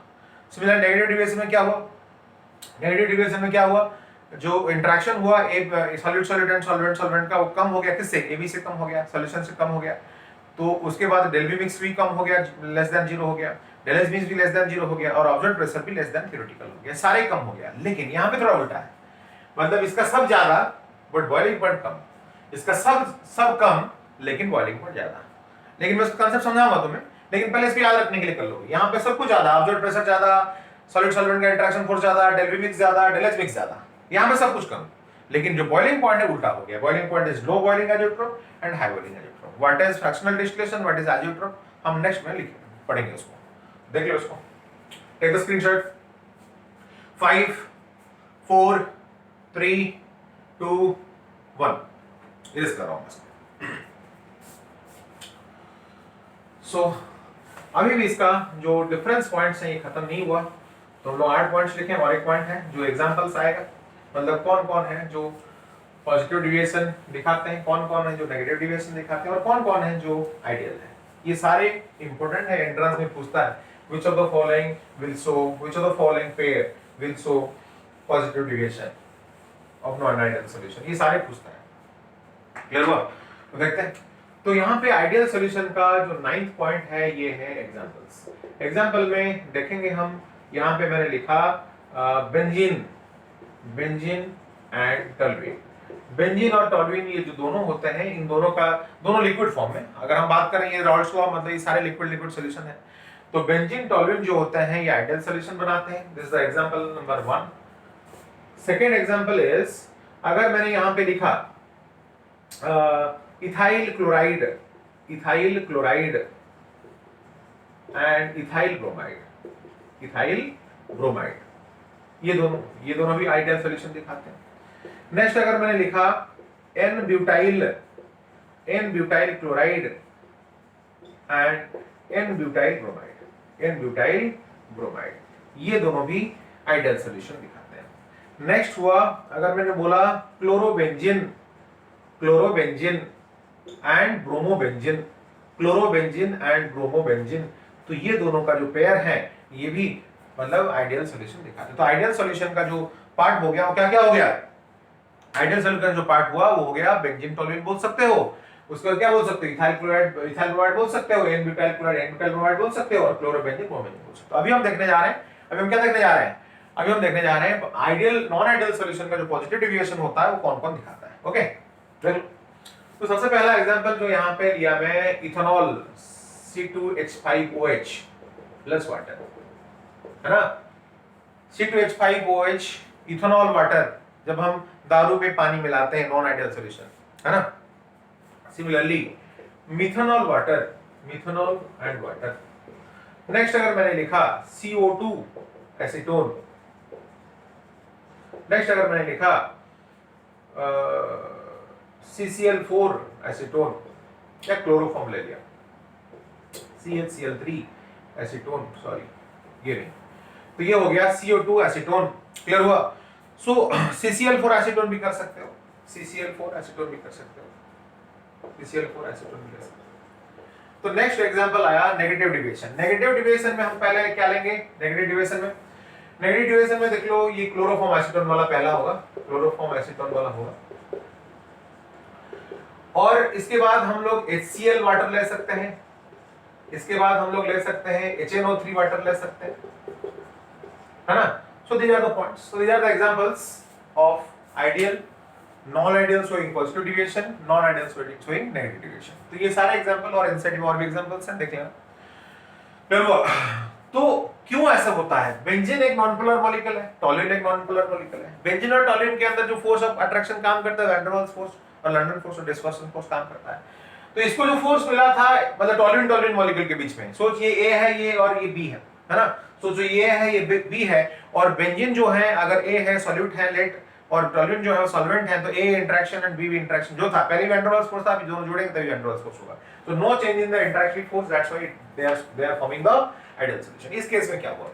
सिमिलर नेगेटिव डिविएशन में क्या हुआ, नेगेटिव डिविएशन में क्या हुआ, जो इंटरेक्शन हुआ एक solute solute and solvent solvent का, वो कम हो गया, किससे, एबी से कम हो गया, सॉल्यूशन से कम हो गया। तो उसके बाद डेल बी मिक्स भी कम हो गया, लेस देन 0 हो गया, डेल एच मिक्स भी लेस देन 0 हो गया, और ऑब्जर्व प्रेशर भी लेस देन थ्योरेटिकल हो गया, सारे कम हो गया। लेकिन यहाँ पे थोड़ा उल्टा है, मतलब इसका सब ज्यादा बट बॉइलिंग पॉइंट कम, इसका सब कम लेकिन बॉइलिंग पॉइंट ज्यादा। लेकिन मैं उसका कांसेप्ट समझाऊंगा तुम्हें, लेकिन पहले इसको याद रखने के लिए कर लो। यहाँ पे सब कुछ ज्यादा, ऑब्जर्व प्रेशर ज्यादा, सॉलिड सॉल्वेंट का इंटरेक्शन फोर्स ज्यादा, डेल बी मिक्स ज्यादा, डेल एच मिक्स ज्यादा, यहाँ पे सब कुछ कम। लेकिन जो बॉइलिंग पॉइंट है उल्टा हो गया, boiling point is low boiling azeotrope and high boiling azeotrope. What is fractional distillation, what is azeotrope, हम नेक्स्ट में लिखेंगे, पढ़ेंगे उसको, देख लो उसको। Take the screenshot. 5 4 3 2 1 इरेज कर रहा हूं इसको। सो अभी भी इसका जो डिफरेंस पॉइंट्स हैं ये खत्म नहीं हुआ, तो हम लोग 8 पॉइंट्स लिखे और एक पॉइंट है जो एग्जांपल्स आएगा, मतलब कौन कौन है जो पॉजिटिव डिविएशन दिखाते हैं, कौन कौन है जो नेगेटिव डिविएशन दिखाते हैं, और कौन कौन है जो आइडियल है। ये सारे इंपॉर्टेंट है, एंट्रेंस में पूछता है which of the following will show, which of the following pair will show positive deviation of non-ideal solution, ये सारे पूछता है। क्लियर हुआ? तो देखते हैं। तो यहाँ पे आइडियल सॉल्यूशन का जो 9th पॉइंट है ये है एग्जांपल्स। एग्जांपल में देखेंगे हम, यहाँ पे मैंने लिखा benzene, benzene and toluene. Benzene और टॉल्यूइन ये जो दोनों होते हैं, इन दोनों का, दोनों लिक्विड फॉर्म में, अगर हम बात करें ये राल्स लॉ मतलब ये सारे लिक्विड सॉल्यूशन है। तो बेंजीन टॉल्यूइन जो होते हैं ये आइडियल सॉल्यूशन बनाते हैं। This is the example number 1। Second example is, अगर मैंने यहाँ पे लिखा ethyl chloride, ethyl chloride and ethyl bromide, ethyl bromide, ये दोनों भी आइडियल सॉल्यूशन दिखाते हैं। नेक्स्ट अगर मैंने लिखा N butyl chloride and N butyl bromide, N butyl bromide, ये दोनों भी आइडियल सॉल्यूशन दिखाते हैं। नेक्स्ट हुआ, अगर मैंने बोला chlorobenzene, chlorobenzene and bromobenzene, chlorobenzene and bromobenzene, तो ये दोनों का जो पेयर है ये भी मतलब आइडियल सॉल्यूशन दिखाते हैं। तो आइडियल सॉल्यूशन का जो पार्ट हो गया वो क्या क्या हो गया, आइडियल सॉल्यूशन का जो पार्ट हुआ वो हो गया बेंजीन टॉल्यूइन बोल सकते हो, उसको क्या बोल सकते हो, इथाइल क्लोराइड, इथाइल ब्रोमाइड बोल सकते हो, N butyl chloride, N butyl bromide बोल सकते हो, और क्लोरोबेंजीन ब्रोमेन बोल सकते हो। अभी हम देखने जा रहे हैं, अभी हम क्या देखने जा रहे हैं, अभी हम देखने जा रहे हैं आइडियल नॉन आइडियल सॉल्यूशन का जो पॉजिटिव डिविएशन होता है वो कौन-कौन दिखाता है। ओके, तो सबसे पहला एग्जांपल जो यहाँ पे लिया मैं, इथेनॉल C2H5OH प्लस वाटर, है ना, C2H5OH इथेनॉल वाटर, जब हम दारू में पानी मिलाते हैं नॉन आइडियल सॉल्यूशन, है ना। Similarly methanol water, methanol and water. Next अगर मैंने लिखा CO2 एसीटोन, नेक्स्ट अगर मैंने लिखा CCl4 एसीटोन, या क्लोरोफॉर्म ले लिया, CHCl3 एसीटोन, सॉरी ये नहीं, तो ये हो गया CO2 एसीटोन। क्लियर हुआ? सो CCl4 एसीटोन भी कर सकते हो, CCl4 एसीटोन भी कर सकते हो, CCl4 एसीटोन भी कर सकते हो। तो नेक्स्ट एग्जांपल आया नेगेटिव डिविएशन। नेगेटिव डिविएशन में हम पहले क्या लेंगे, नेगेटिव डिविएशन में देख लो, ये क्लोरोफॉर्म एसीटोन वाला पहला होगा, क्लोरोफॉर्म एसीटोन वाला होगा, और इसके बाद हम लोग HCl वाटर ले सकते हैं, इसके बाद हम लोग ले सकते हैं HNO3 वाटर ले सकते हैं, है ना। So these are the points. So these are the examples of ideal, non-ideal showing positive deviation, non-ideal showing negative deviation. तो ये सारे एग्जांपल और इनसेट में और भी एग्जांपल्स हैं, देख लेना। तो क्यों ऐसा होता है, बेंजीन एक नॉन-पोलर मॉलिक्यूल है, टॉल्यूइन एक नॉन-पोलर मॉलिक्यूल है। बेंजीन और टॉल्यूइन के अंदर जो फोर्स ऑफ अट्रैक्शन काम करता है, वैन डर वाल्स फोर्स और लंडन फोर्स और डिस्पर्सन फोर्स काम करता है। तो इसको जो फोर्स मिला था, मतलब टॉल्यूइन मॉलिक्यूल के बीच में, सोच ये A है ये और ये B है ना। तो जो ये है ये B है, और बेंजीन जो है अगर A है, सॉल्यूट है, लेट और टोल्यूइन जो है वो सॉल्वेंट है, तो A interaction and B interaction जो था, पहले भी वैन डर वाल्स फोर्स था, अभी दोनों जुड़ेंगे तभी वैन डर वाल्स फोर्स होगा। तो no change in the interactive force, that's why they are forming the ideal solution. इस केस में क्या हुआ,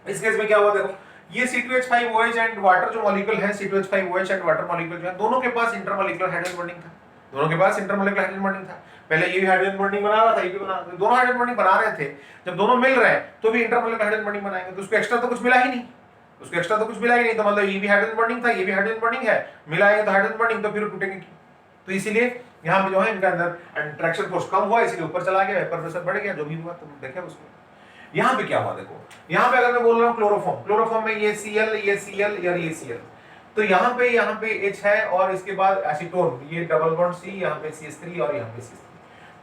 इस केस में क्या हुआ, देखो ये C2H5OH एंड वाटर जो मॉलिक्यूल है, C2H5OH एंड वाटर मॉलिक्यूल जो है, दोनों के पास इंटरमॉलिक्यूलर हाइड्रोजन बॉन्डिंग था, दोनों के पास इंटरमॉलिक्यूलर हाइड्रोजन बॉन्डिंग था। पहले ये भी हाइड्रोजन बॉन्डिंग बना रहा था, ये भी बना रहा था, दोनों हाइड्रोजन बॉन्डिंग बना रहे थे। जब दोनों मिल रहे हैं तो भी इंटरमॉलिक्यूलर हाइड्रोजन बॉन्डिंग बनाएंगे, तो उसको एक्स्ट्रा तो कुछ मिला ही नहीं, उसको एक्स्ट्रा तो कुछ मिला ही नहीं, तो मतलब ये भी हाइड्रोजन बॉन्डिंग था, ये भी हाइड्रोजन बॉन्डिंग है, मिलाएंगे तो हाइड्रोजन बॉन्डिंग, तो फिर टूटेंगे क्यों? तो इसीलिए यहाँ पे जो है इनका अंदर इंटरेक्शन फोर्स कम हुआ, इसलिए ऊपर चला गया, वेपर प्रेशर बढ़ गया, जो भी हुआ तुम देखे उसको। यहाँ पे क्या हुआ देखो, यहाँ पे अगर मैं बोल रहा हूँ क्लोरोफॉर्म, क्लोरोफॉर्म में ये Cl, ये Cl और ये Cl, तो यहाँ पे H है और इसके बाद एसीटोन, ये डबल बॉन्ड C, यहाँ पे CH3 और यहाँ पे CH3,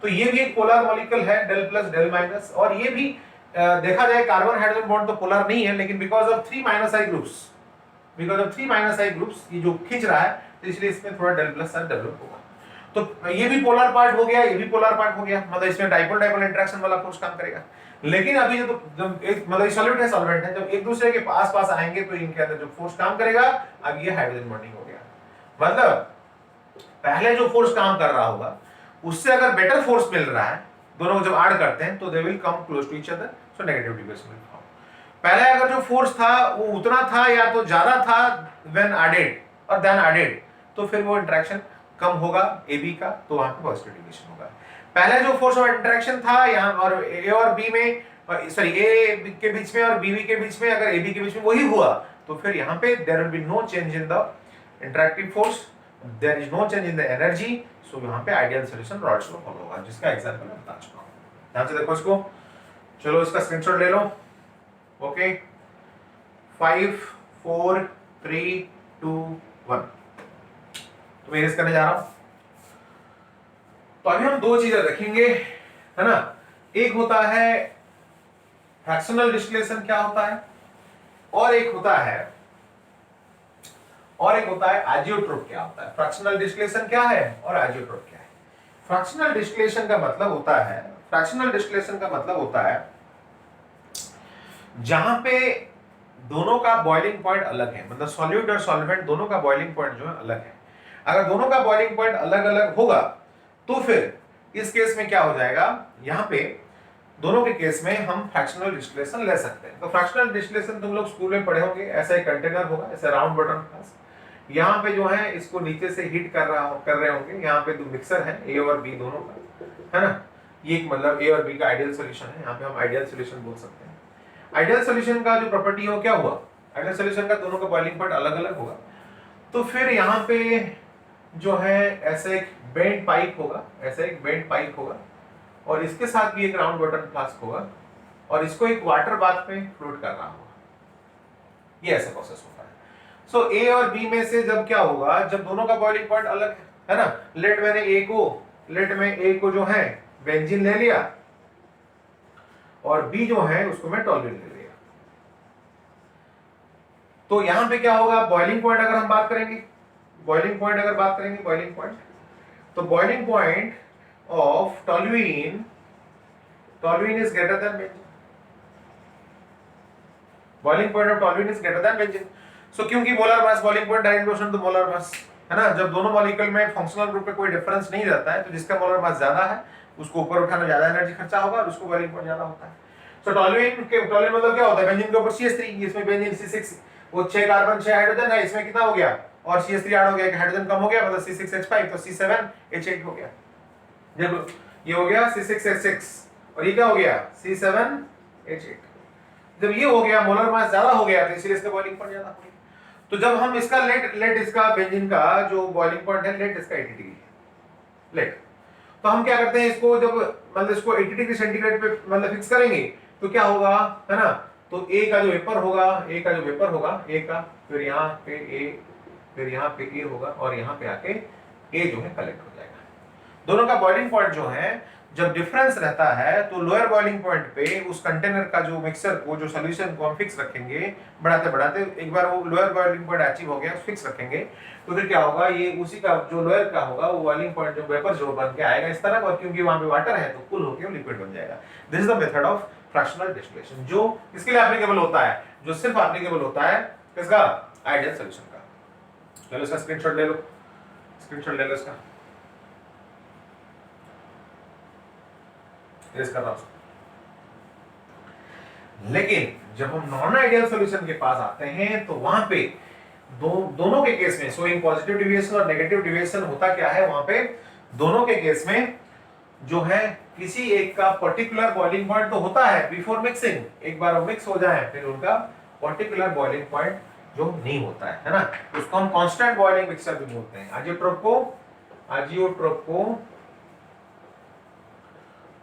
तो ये भी एक पोलर मॉलिक्यूल है, डेल प्लस डेल माइनस, और ये भी देखा जाए कार्बन हाइड्रोजन बॉन्ड तो पोलर नहीं है, लेकिन because of 3 - I groups, because of 3 - I groups ये जो खींच रहा है, तो इसलिए इसमें थोड़ा डेल प्लस साथ डेवलप होगा। तो ये भी पोलर पार्ट हो गया, ये भी पोलर पार्ट हो गया, मतलब इसमें डाइपोल डाइपोल इंटरेक्शन वाला फोर्स काम करेगा। लेकिन अभी जब एक मतलब सॉलिड है, सॉल्वेंट है, जब एक दूसरे के पास पास आएंगे तो इनके अंदर जो फोर्स काम करेगा, अब ये हाइड्रोजन बॉन्डिंग हो गया, मतलब पहले जो फोर्स काम कर रहा होगा उससे अगर बेटर फोर्स मिल रहा है, दोनों को जब ऐड करते हैं तो they will come close to each other, so negative deviation will form. पहले अगर जो फोर्स था वो उतना था या तो ज्यादा था व्हेन एडेड और देन एडेड, तो फिर वो इंटरेक्शन कम होगा AB का, तो वहां पे पॉजिटिव डिविएशन होगा। पहले जो फोर्स ऑफ इंटरेक्शन था यहाँ और A और B में, सॉरी A के बीच में और BB के बीच में, अगर AB के बीच में वही हुआ, तो फिर यहाँ पे there will be no change in the interactive force, there is no change in the energy, so यहाँ पे ideal solution Raoult's law follow होगा, जिसका एग्जांपल मैं बता चुका हूँ। ध्यान से देखो इसको, चलो इसका स्क्रीनशॉट ले लो। ओके 5 4 3 2 1, तो मैं इरेज करने जा रहा हूं। तो अभी हम दो चीजें रखेंगे, है ना, एक होता है फ्रैक्शनल डिस्टिलेशन क्या होता है, और एक होता है एजियोट्रोप क्या होता है। फ्रैक्शनल डिस्टिलेशन क्या है और एजियोट्रोप क्या है। फ्रैक्शनल डिस्टिलेशन का मतलब होता है जहां पे दोनों का बॉइलिंग पॉइंट अलग है, मतलब सॉल्यूट और सॉल्वेंट दोनों का बॉइलिंग पॉइंट जो है अलग है। अगर दोनों का बॉइलिंग पॉइंट अलग अलग होगा तो फिर इस केस में क्या हो जाएगा, यहाँ पे दोनों के केस में हम फ्रैक्शनल डिस्टिलेशन ले सकते हैं। तो फ्रैक्शनल डिस्टिलेशन तुम लोग स्कूल में पढ़े होंगे, ऐसा एक कंटेनर होगा, ऐसा राउंड बटन पास, यहाँ पे जो है इसको नीचे से हीट कर रहे होंगे, यहाँ पे दो मिक्सर है A और B दोनों का, है ना, ये एक मतलब A और B का आइडियल सॉल्यूशन है, यहाँ पे हम आइडियल सॉल्यूशन बोल सकते हैं। आइडियल सॉल्यूशन का जो प्रॉपर्टी हो क्या हुआ, आइडियल सॉल्यूशन का दोनों का बॉइलिंग पॉइंट अलग अलग होगा, तो फिर यहाँ पे जो है ऐसे एक बेंड पाइप होगा, और इसके साथ भी एक राउंड बटन फ्लास्क होगा, और इसको एक वाटर बाथ में फ्लोट कर रहा होगा, ये ऐसा प्रोसेस होता है। सो A और B में से जब क्या होगा, जब दोनों का बॉइलिंग पॉइंट अलग है ना, लेट में A को जो है बेंजीन ले लिया और B जो है उसको मैं टॉल्यूइन ले लिया, तो यहां पे क्या होगा, बॉइलिंग पॉइंट अगर हम बात करेंगे, बॉइलिंग पॉइंट, तो boiling point of toluene is greater than benzene, boiling point of toluene is greater than benzene. So क्योंकि molar mass, boiling point direct proportional to molar mass, है ना, जब दोनों मॉलिक्यूल में फंक्शनल ग्रुप पे कोई difference नहीं रहता है, तो जिसका मोलर मास ज्यादा है उसको ऊपर उठाने ज्यादा एनर्जी खर्चा होगा और उसको बॉइलिंग पॉइंट ज्यादा होता है। सो टॉल्यूइन मतलब क्या होता है, बेंजीन के ऊपर CH3, इसमें बेंजीन C6, वो 6 कार्बन 6 हाइड्रोजन है, इसमें कितना हो गया, और CH3 ऐड हो गया, एक हाइड्रोजन कम हो गया, मतलब C6H5, तो C7H8 हो गया। जब ये हो गया C6H6 और ये क्या हो गया C7H8, जब ये हो गया मोलर मास ज्यादा हो गया, तो इसलिए इसका बॉइलिंग पॉइंट ज्यादा हो गया। तो जब हम इसका लेट इसका बेंजीन का जो बॉइलिंग पॉइंट है, लेट इसका 80 डिग्री है, लेट, तो हम क्या करते हैं इसको, जब मतलब इसको 80 डिग्री सेंटीग्रेड पे मतलब फिक्स करेंगे, तो क्या होगा, है ना, तो A का जो वेपर होगा, A का, फिर यहाँ पे A, फिर यहाँ पे A होगा, और यहाँ पे आके A जो है कलेक्ट हो जाएगा। दोनों का बॉइलिंग पॉइंट जो है, जब डिफरेंस रहता है, तो लोअर बॉइलिंग पॉइंट पे उस कंटेनर का जो मिक्सर, वो जो सॉल्यूशन को हम फिक्स रखेंगे, बढ़ाते एक बार वो लोअर बॉइलिंग पॉइंट अचीव हो गया, फिक्स रखेंगे, तो फिर क्या होगा, ये उसी का जो लोअर का होगा वो बॉइलिंग पॉइंट जो वेपर जो बन के आएगा इस तरह, और क्योंकि वहां पे वाटर है तो कूल होकर लिक्विड बन जाएगा। This is the method of fractional distillation, जो इसके लिए एप्लीकेबल होता है, जो सिर्फ एप्लीकेबल होता है किसका, आइडियल सॉल्यूशन का। चलो इसका स्क्रीनशॉट ले लो, स्क्रीनशॉट ले लो इसका, इरेज कर रहा हूं। लेकिन जब हम नॉन आइडियल सॉल्यूशन के पास आते हैं तो वहां पे दोनों के केस में शोइंग पॉजिटिव डेविएशन और नेगेटिव डेविएशन होता क्या है, वहां पे दोनों के केस में जो है किसी एक का पर्टिकुलर बॉइलिंग पॉइंट तो होता है बिफोर मिक्सिंग, एक बार वो मिक्स हो जाए फिर उनका पर्टिकुलर बॉइलिंग पॉइंट जो नहीं होता है ना, उसको हम कांस्टेंट बॉइलिंग मिक्सर भी बोलते हैं। अजियोट्रोप को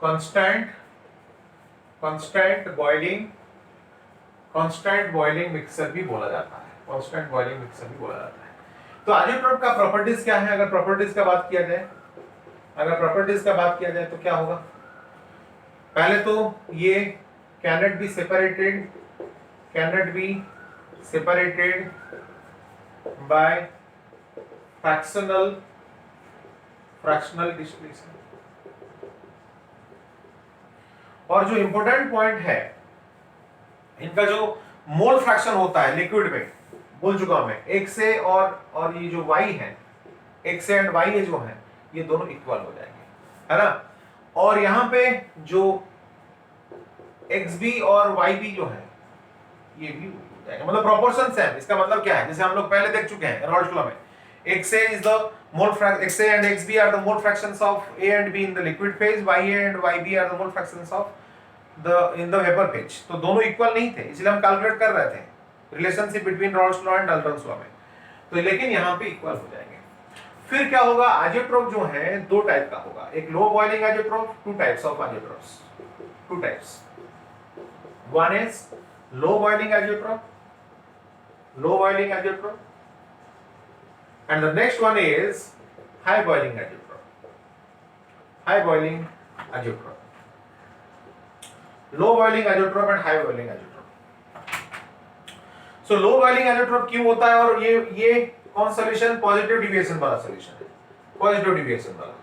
कांस्टेंट बॉइलिंग मिक्सर भी बोला जाता है, कांस्टेंट बॉइलिंग मिक्सर भी बोला जाता है। तो अजियोट्रोप का प्रॉपर्टीज क्या है, अगर प्रॉपर्टीज का बात किया जाए, तो क्या होगा, पहले तो ये cannot be separated by fractional distillation। और जो इंपॉर्टेंट पॉइंट है, इनका जो मोल फ्रैक्शन होता है लिक्विड में, बोल चुका हूं मैं, एक से और ये जो y है, x एंड y ये जो है, ये दोनों इक्वल हो जाएंगे, है ना। और यहां पे जो xb और yb जो है ये भी हो जाएगा, मतलब प्रोपोर्शन सेम। इसका मतलब क्या है, जैसे हम लोग पहले देख चुके हैं रॉल्स लॉ में, xa is the mole fraction, xa and xb are the mole fractions of a and b in the liquid phase, ya and yb are the mole fractions of in the vapor phase। तो दोनों equal नहीं थे, इसलिए हम calculate कर रहे थे relationship between Rawls law and Dalton's law में, तो लेकिन यहाँ पे इक्वल हो जाएंगे। फिर क्या होगा, अजियोट्रोप जो है दो टाइप का होगा, एक low boiling azeotrope, two types of azeotropes, two types, one is low boiling azeotrope and the next one is high boiling azeotrope, low boiling azeotrope and high boiling azeotrope। so low boiling azeotrope क्यों होता है, और ये कौन solution, positive deviation वाला solution है, positive deviation वाला,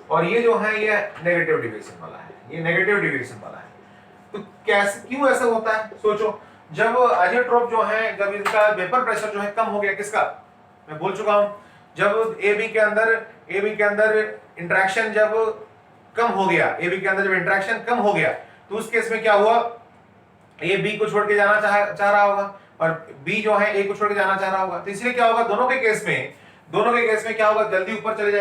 और ये जो है ये नेगेटिव डिविएशन वाला है, ये नेगेटिव डिविएशन वाला है। तो कैसे, क्यों ऐसा होता है, सोचो, जब अजियोट्रोप जो है, जब इसका वेपर प्रेशर जो है कम हो गया, किसका, मैं बोल चुका हूं, जब AB के अंदर इंटरेक्शन जब कम हो गया, AB के अंदर जब इंटरेक्शन कम हो गया, तो उस केस में क्या हुआ, A B को छोड़ के जाना चाह रहा होगा और B जो है A को छोड़ के जाना चाह रहा होगा, तो इसलिए क्या होगा, दोनों के केस में क्या होगा, जल्दी ऊपर चले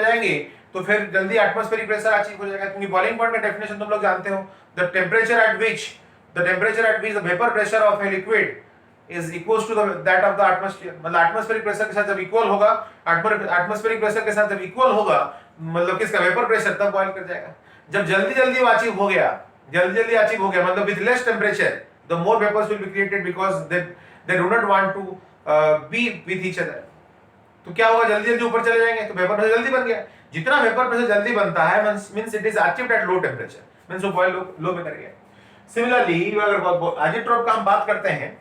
जाएंगे, तो फिर जल्दी एटमॉस्फेरिक प्रेशर अचीव हो जाएगा, क्योंकि बॉइलिंग पॉइंट का डेफिनेशन तुम लोग जानते हो, the temperature at which the vapour pressure of a liquid is equals to that of the atmosphere. मतलब एटमॉस्फेरिक प्रेशर के साथ जब इक्वल होगा, एटमॉस्फेरिक प्रेशर के साथ जब इक्वल होगा, मतलब किसका, वेपर प्रेशर, तब बॉइल कर जाएगा। जब जल्दी वो अचीव हो गया, मतलब with less temperature the more vapours will be created because they do not want to be with each other. तो क्या होगा, जल्दी ऊपर चले जाएंगे, तो वेपर प्रेशर जल्दी बन गया। जितना वेपर प्रेशर जल्दी बनता है means it is achieved at low temperature, means वो बॉइल लो में कर गया। सिमिलरली अगर अजियोट्रोप का हम बात करते हैं,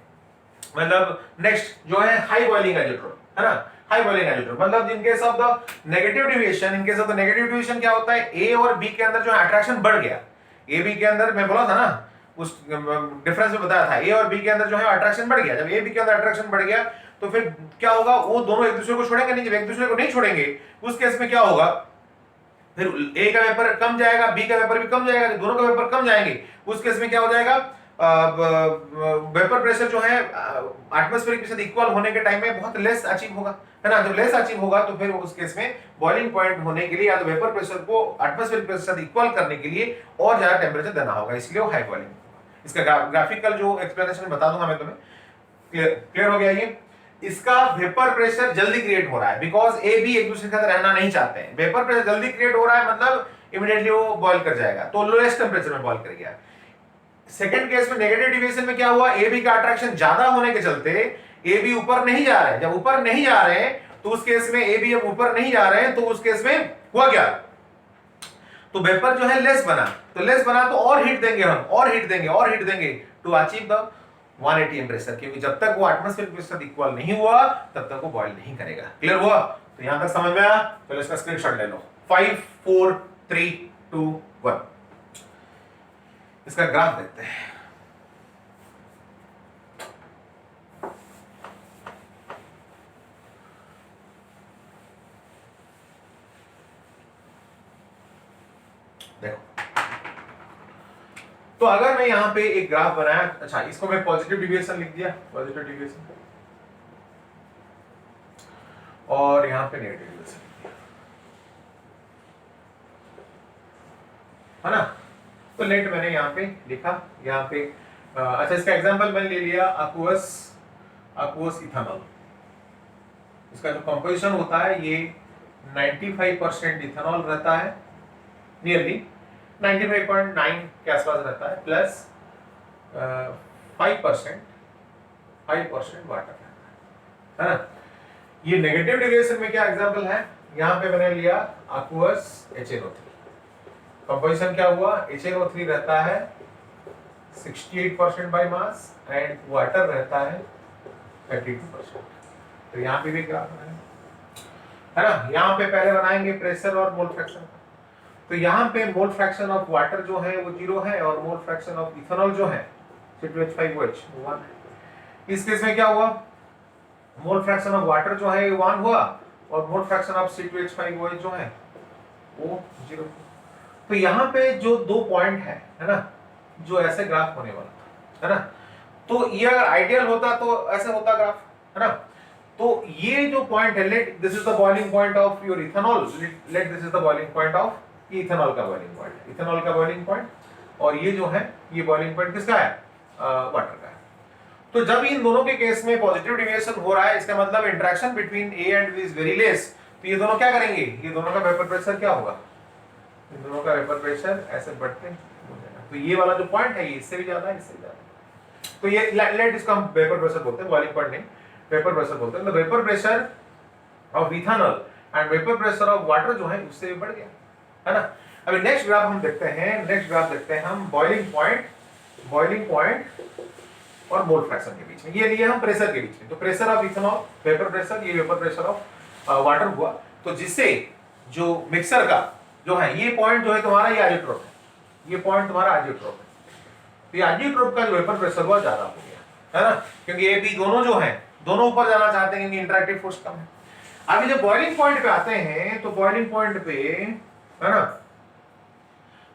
मतलब नेक्स्ट जो है हाई बॉइलिंग अजियोट्रोप, है ना, हाई बॉइलिंग अजियोट्रोप, मतलब in case of the negative deviation क्या होता है, ए और बी के अंदर जो अट्रैक्शन बढ़ गया, ए बी के अंदर मैं बोला था ना, उस डिफरेंस में बताया था, ए और बी के अंदर जो है अट्रैक्शन बढ़ गया। जब ए बी के अंदर अट्रैक्शन बढ़ गया तो फिर क्या होगा, वो दोनों एक दूसरे को छोड़ेंगे नहीं। जब एक दूसरे को नहीं छोड़ेंगे उस केस में क्या होगा, फिर ए का वेपर कम जाएगा, बी का वेपर भी कम जाएगा, दोनों का वेपर कम जाएंगे, उस केस में क्या हो जाएगा, वेपर प्रेशर जो है एटमॉस्फेरिक के साथ इक्वल होने के टाइम में बहुत लेस अचीव होगा, है ना। जब लेस अचीव होगा तो फिर उस केस में बॉइलिंग पॉइंट होने के लिए या तो वेपर प्रेशर को एटमॉस्फेरिक प्रेशर के साथ इक्वल करने के लिए और ज्यादा टेम्परेचर देना होगा, इसलिए वो हाई बॉइलिंग होगा। इसका ग्राफिकल जो एक्सप्लेनेशन बता दूंगा मैं तुम्हें, क्लियर हो गया ये। इसका वेपर प्रेशर जल्दी क्रिएट हो रहा है बिकॉज ए बी एक दूसरे के साथ रहना नहीं चाहते हैं। वेपर प्रेशर जल्दी क्रिएट हो रहा है मतलब इमीडिएटली वो बॉइल कर जाएगा, तो लोएस्ट टेम्परेचर में बॉइल कर गया। सेकंड केस में नेगेटिव डेविएशन में क्या हुआ, ए बी का अट्रैक्शन ज्यादा होने के चलते ए बी ऊपर नहीं जा रहे हैं। जब ऊपर नहीं जा रहे हैं तो उस केस में ए बी जब ऊपर नहीं जा रहे हैं तो उस केस में हुआ क्या, तो वेपर जो है लेस बना, तो लेस बना तो और हीट देंगे हम, और हीट देंगे टू अचीव द 180 टेम्परेचर, क्योंकि जब तक वो एटमॉस्फेरिक प्रेशर के साथ इक्वल नहीं हुआ तब तक वो बॉइल नहीं करेगा। क्लियर हुआ, तो यहां तक समझ में आया। चलो इसका स्क्रीनशॉट ले लो। 5 4 3 2 1 इसका ग्राफ देखते हैं। तो अगर मैं यहाँ पे एक ग्राफ बनाया, अच्छा इसको मैं पॉजिटिव डिविएशन लिख दिया, पॉजिटिव डिविएशन, और यहाँ पे नेगेटिव डिविएशन है ना। तो लेट मैंने यहाँ पे लिखा, यहाँ पे अच्छा इसका एग्जांपल मैंने ले लिया aqueous इथेनॉल। इसका जो कंपोजिशन होता है ये 95% इथेनॉल रहता है, नियरली 95.9 के आसपास रहता है, प्लस 5% वाटर रहता है ना। ये नेगेटिव डेविएशन में क्या एग्जांपल है, यहाँ पे मैंने लिया aqueous HNO3। कंपोजिशन क्या हुआ, HNO3 रहता है 68% बाय मास एंड वाटर रहता है 32%। तो यहाँ पे भी ग्राफ है ना। यहाँ पे पहले बनाएंगे प्रेशर और मोल फ्रैक्शन। तो यहाँ पे मोल फ्रैक्शन ऑफ वाटर जो है वो 0 है, और मोल फ्रैक्शन ऑफ इथेनॉल जो है C2H5OH 1 है। इस केस में क्या हुआ, मोल फ्रैक्शन ऑफ वाटर जो है 1 हुआ, और मोल फ्रैक्शन ऑफ C2H5OH जो है वो 0। तो यहाँ पे जो दो पॉइंट है ना, जो ऐसे ग्राफ होने वाला था, है ना। तो ये अगर आइडियल होता तो ऐसे होता ग्राफ, है ना। तो ये जो पॉइंट है, let this is the boiling point of your ethanol, let this is the boiling point of, ये इथेनॉल का बॉइलिंग पॉइंट है, इथेनॉल का बॉइलिंग पॉइंट, और ये जो है ये बॉइलिंग पॉइंट किसका है, वाटर का है। तो जब इन दोनों के केस में पॉजिटिव डेविएशन हो रहा है, इसका मतलब interaction between A and B is very less. तो ये दोनों क्या करेंगे, ये दोनों का वेपर प्रेशर क्या होगा, इन दोनों का वेपर प्रेशर ऐसे बढ़ते हो जाएगा। तो ये वाला जो पॉइंट है ये इससे भी ज्यादा है, इससे भी ज्यादा है। तो ये लेट इसको हम वेपर प्रेशर बोलते हैं, बॉइलिंग पॉइंट नहीं, वेपर प्रेशर बोलते हैं। तो vapour pressure of ethanol and vapour pressure of water जो है उससे बढ़ गया, है ना। अभी नेक्स्ट ग्राफ हम देखते हैं, नेक्स्ट ग्राफ देखते हैं हम बॉइलिंग पॉइंट और मोल फ्रैक्शन के बीच में। ये लिए हम प्रेशर के बीच में। तो pressure of ethanol, vapour pressure, ये वेपर प्रेशर ऑफ वाटर हुआ। तो जिससे जो मिक्सर का जो है ये पॉइंट जो है तुम्हारा, ये आजियोट्रोप है, ये पॉइंट तुम्हारा आजियोट्रोप है। तो ये आजियोट्रोप का जो वेपर प्रेशर हुआ ज्यादा हो गया, है ना, क्योंकि ए बी दोनों जो है दोनों ऊपर जाना चाहते हैं, क्योंकि इंटरैक्टिव फोर्स कम है। अभी जब बॉइलिंग पॉइंट पे आते हैं, तो बॉइलिंग पॉइंट पे, है ना,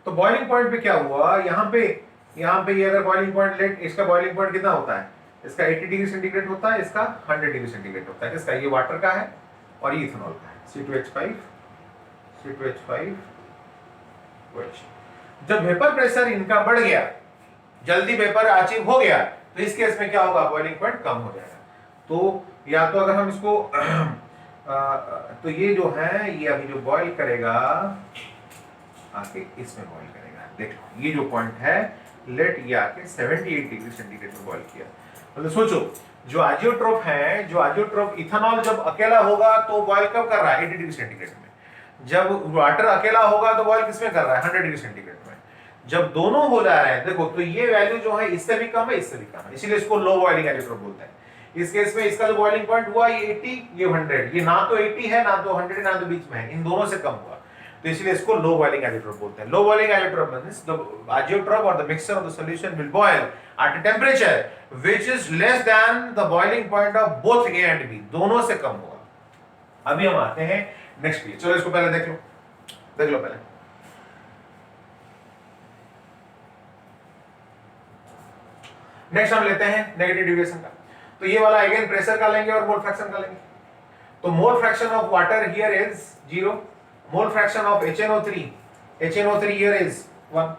तो बॉइलिंग पॉइंट पे क्या हुआ, यहाँ पे ये अगर बॉइलिंग पॉइंट लेट, इसका बॉइलिंग पॉइंट कितना होता है, इसका 80 डिग्री सेंटीग्रेड होता है, इसका 100 डिग्री सेंटीग्रेड होता है। किसका, ये वाटर का है और ये इथेनॉल का है, C2H5OH। जब वेपर प्रेशर इनका बढ़ गया, जल्दी वेपर अचीव हो गया, तो इस केस में क्या होगा, बॉइलिंग पॉइंट कम हो जाएगा। तो या तो अगर हम इसको तो ये जो है ये अभी जो बॉइल करेगा आके इसमें बॉइल करेगा, देखो ये जो पॉइंट है, लेट ये आके 78 डिग्री सेंटीग्रेड में बॉइल किया। मतलब सोचो, जो आजियोट्रोप है, जो आजियोट्रोप इथेनॉल जब अकेला होगा तो बॉइल कब कर रहा है, 80 डिग्री सेंटीग्रेड में। जब वाटर अकेला होगा तो बॉइल किसमें कर रहा है, 100 डिग्री सेंटीग्रेड में। जब दोनों हो जा रहे हैं, देखो तो ये वैल्यू जो है इससे भी कम है, इससे भी कम है, इसीलिए इसको लो बॉइलिंग आजियोट्रोप बोलते हैं। इस केस में इसका जो बॉइलिंग पॉइंट हुआ ये 80, ये 100, ये ना तो 80 है ना तो 100 ना तो बीच में है, इन दोनों से कम हुआ, तो इसलिए इसको लो बॉइलिंग आजियोट्रोप बोलते हैं। Low boiling azeotrope means the azeotrope और the mixture of the solution will boil at a temperature which is less than the boiling point of both A and B, दोनों से कम होगा। अभी हम आते हैं नेक्स्ट पे, चलो इसको पहले देख लो पहले। नेक्स्ट हम लेते हैं नेगेटिव डेविएशन का। तो ये वाला अगेन प्रेशर का लेंगे और मोल फ्रैक्शन का लेंगे। तो mole fraction of water here is 0, mole fraction of HNO3 here is 1.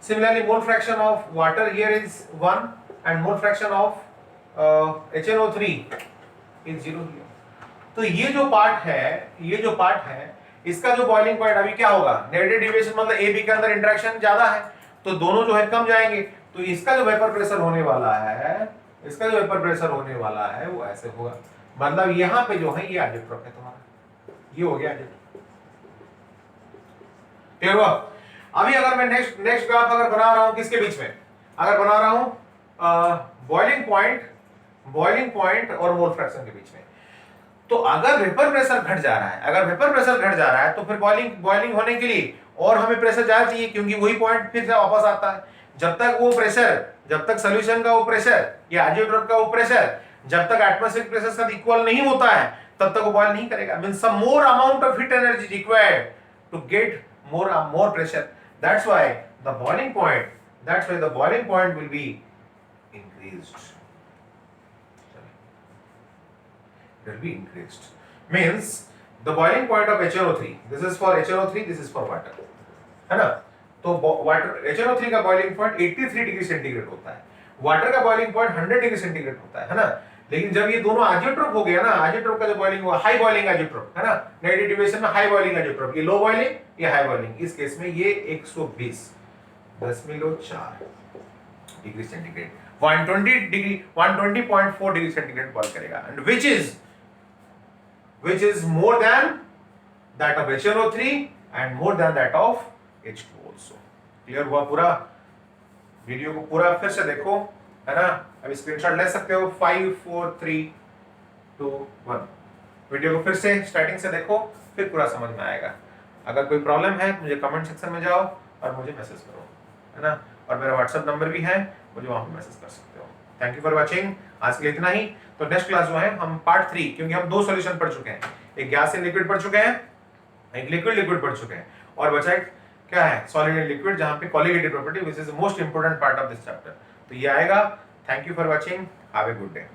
Similarly, mole fraction of water here is 1 and mole fraction of HNO3 is 0 here. तो ये जो पार्ट है, इसका जो बॉइलिंग पॉइंट अभी क्या होगा, नेगेटिव डेविएशन मतलब ए बी के अंदर इंटरेक्शन ज्यादा है, तो दोनों जो है कम जाएंगे। तो इसका जो वेपर प्रेशर होने वाला है, वो ऐसे होगा। मतलब यहाँ पे जो है ये आजियोट्रोप है तुम्हारा, ये हो गया आजियोट्रोप। क्लियर हुआ। अभी अगर मैं नेक्स्ट ग्राफ अगर बना रहा हूं, किसके बीच में, अगर बना रहा हूं बॉइलिंग पॉइंट और मोल फ्रैक्शन के बीच में, तो अगर वेपर प्रेशर घट जा रहा है, तो फिर बॉइलिंग होने के लिए और हमें प्रेशर ज्यादा चाहिए, क्योंकि वही पॉइंट फिर से वापस आता है। जब तक सॉल्यूशन का वो प्रेशर या आजियोट्रोप का वो प्रेशर जब तक एटमॉस्फेरिक प्रेशर के साथ इक्वल नहीं होता है, तब तक वो बॉइल नहीं करेगा। Means some more amount of heat energy required to get more pressure. That's why the boiling point That's why the boiling point will be increased. It will be increased. Means the boiling point of HNO3, this is for HNO3, this is for water, है ना? तो water HNO3 का boiling point 83 degree centigrade होता है, water का boiling point 100 degree centigrade होता है ना? लेकिन जब ये दोनों आइसोट्रोप हो गया ना, आइसोट्रोप का जो बॉइलिंग हुआ हाई बॉइलिंग आइसोट्रोप है ना, नेगेटिव डिविएशन में हाई बॉइलिंग आइसोट्रोप, ये लो बॉइलिंग, ये हाई बॉइलिंग, इस केस में ये 120 10.4 degree centigrade 120 degree 120.4 degree centigrade boil करेगा, and which is more than that of HNO3 and more than that of H2 also. Clear हुआ पूरा? Video को पूरा फिर से देखो, है ना? अभी स्क्रीनशॉट ले सकते हो। 5 4 3 2 1 वीडियो को फिर से स्टार्टिंग से देखो, फिर पूरा समझ में आएगा। अगर कोई प्रॉब्लम है मुझे कमेंट सेक्शन में जाओ और मुझे मैसेज करो, है ना? और मेरा व्हाट्सएप नंबर भी है, मुझे वहां पे मैसेज कर सकते हो। Thank you for watching. आज के लिए इतना ही। तो नेक्स्ट क्लास जो है हम पार्ट 3, क्योंकि हम 2 सॉल्यूशन पढ़ चुके हैं, एक गैस एंड लिक्विड पढ़ चुके हैं, एक लिक्विड पढ़ चुके हैं, और बचा एक क्या है, सॉलिड एंड लिक्विड, जहां पे colligative property which is the most important part of this chapter. तो ये आएगा। Thank you for watching, have a good day.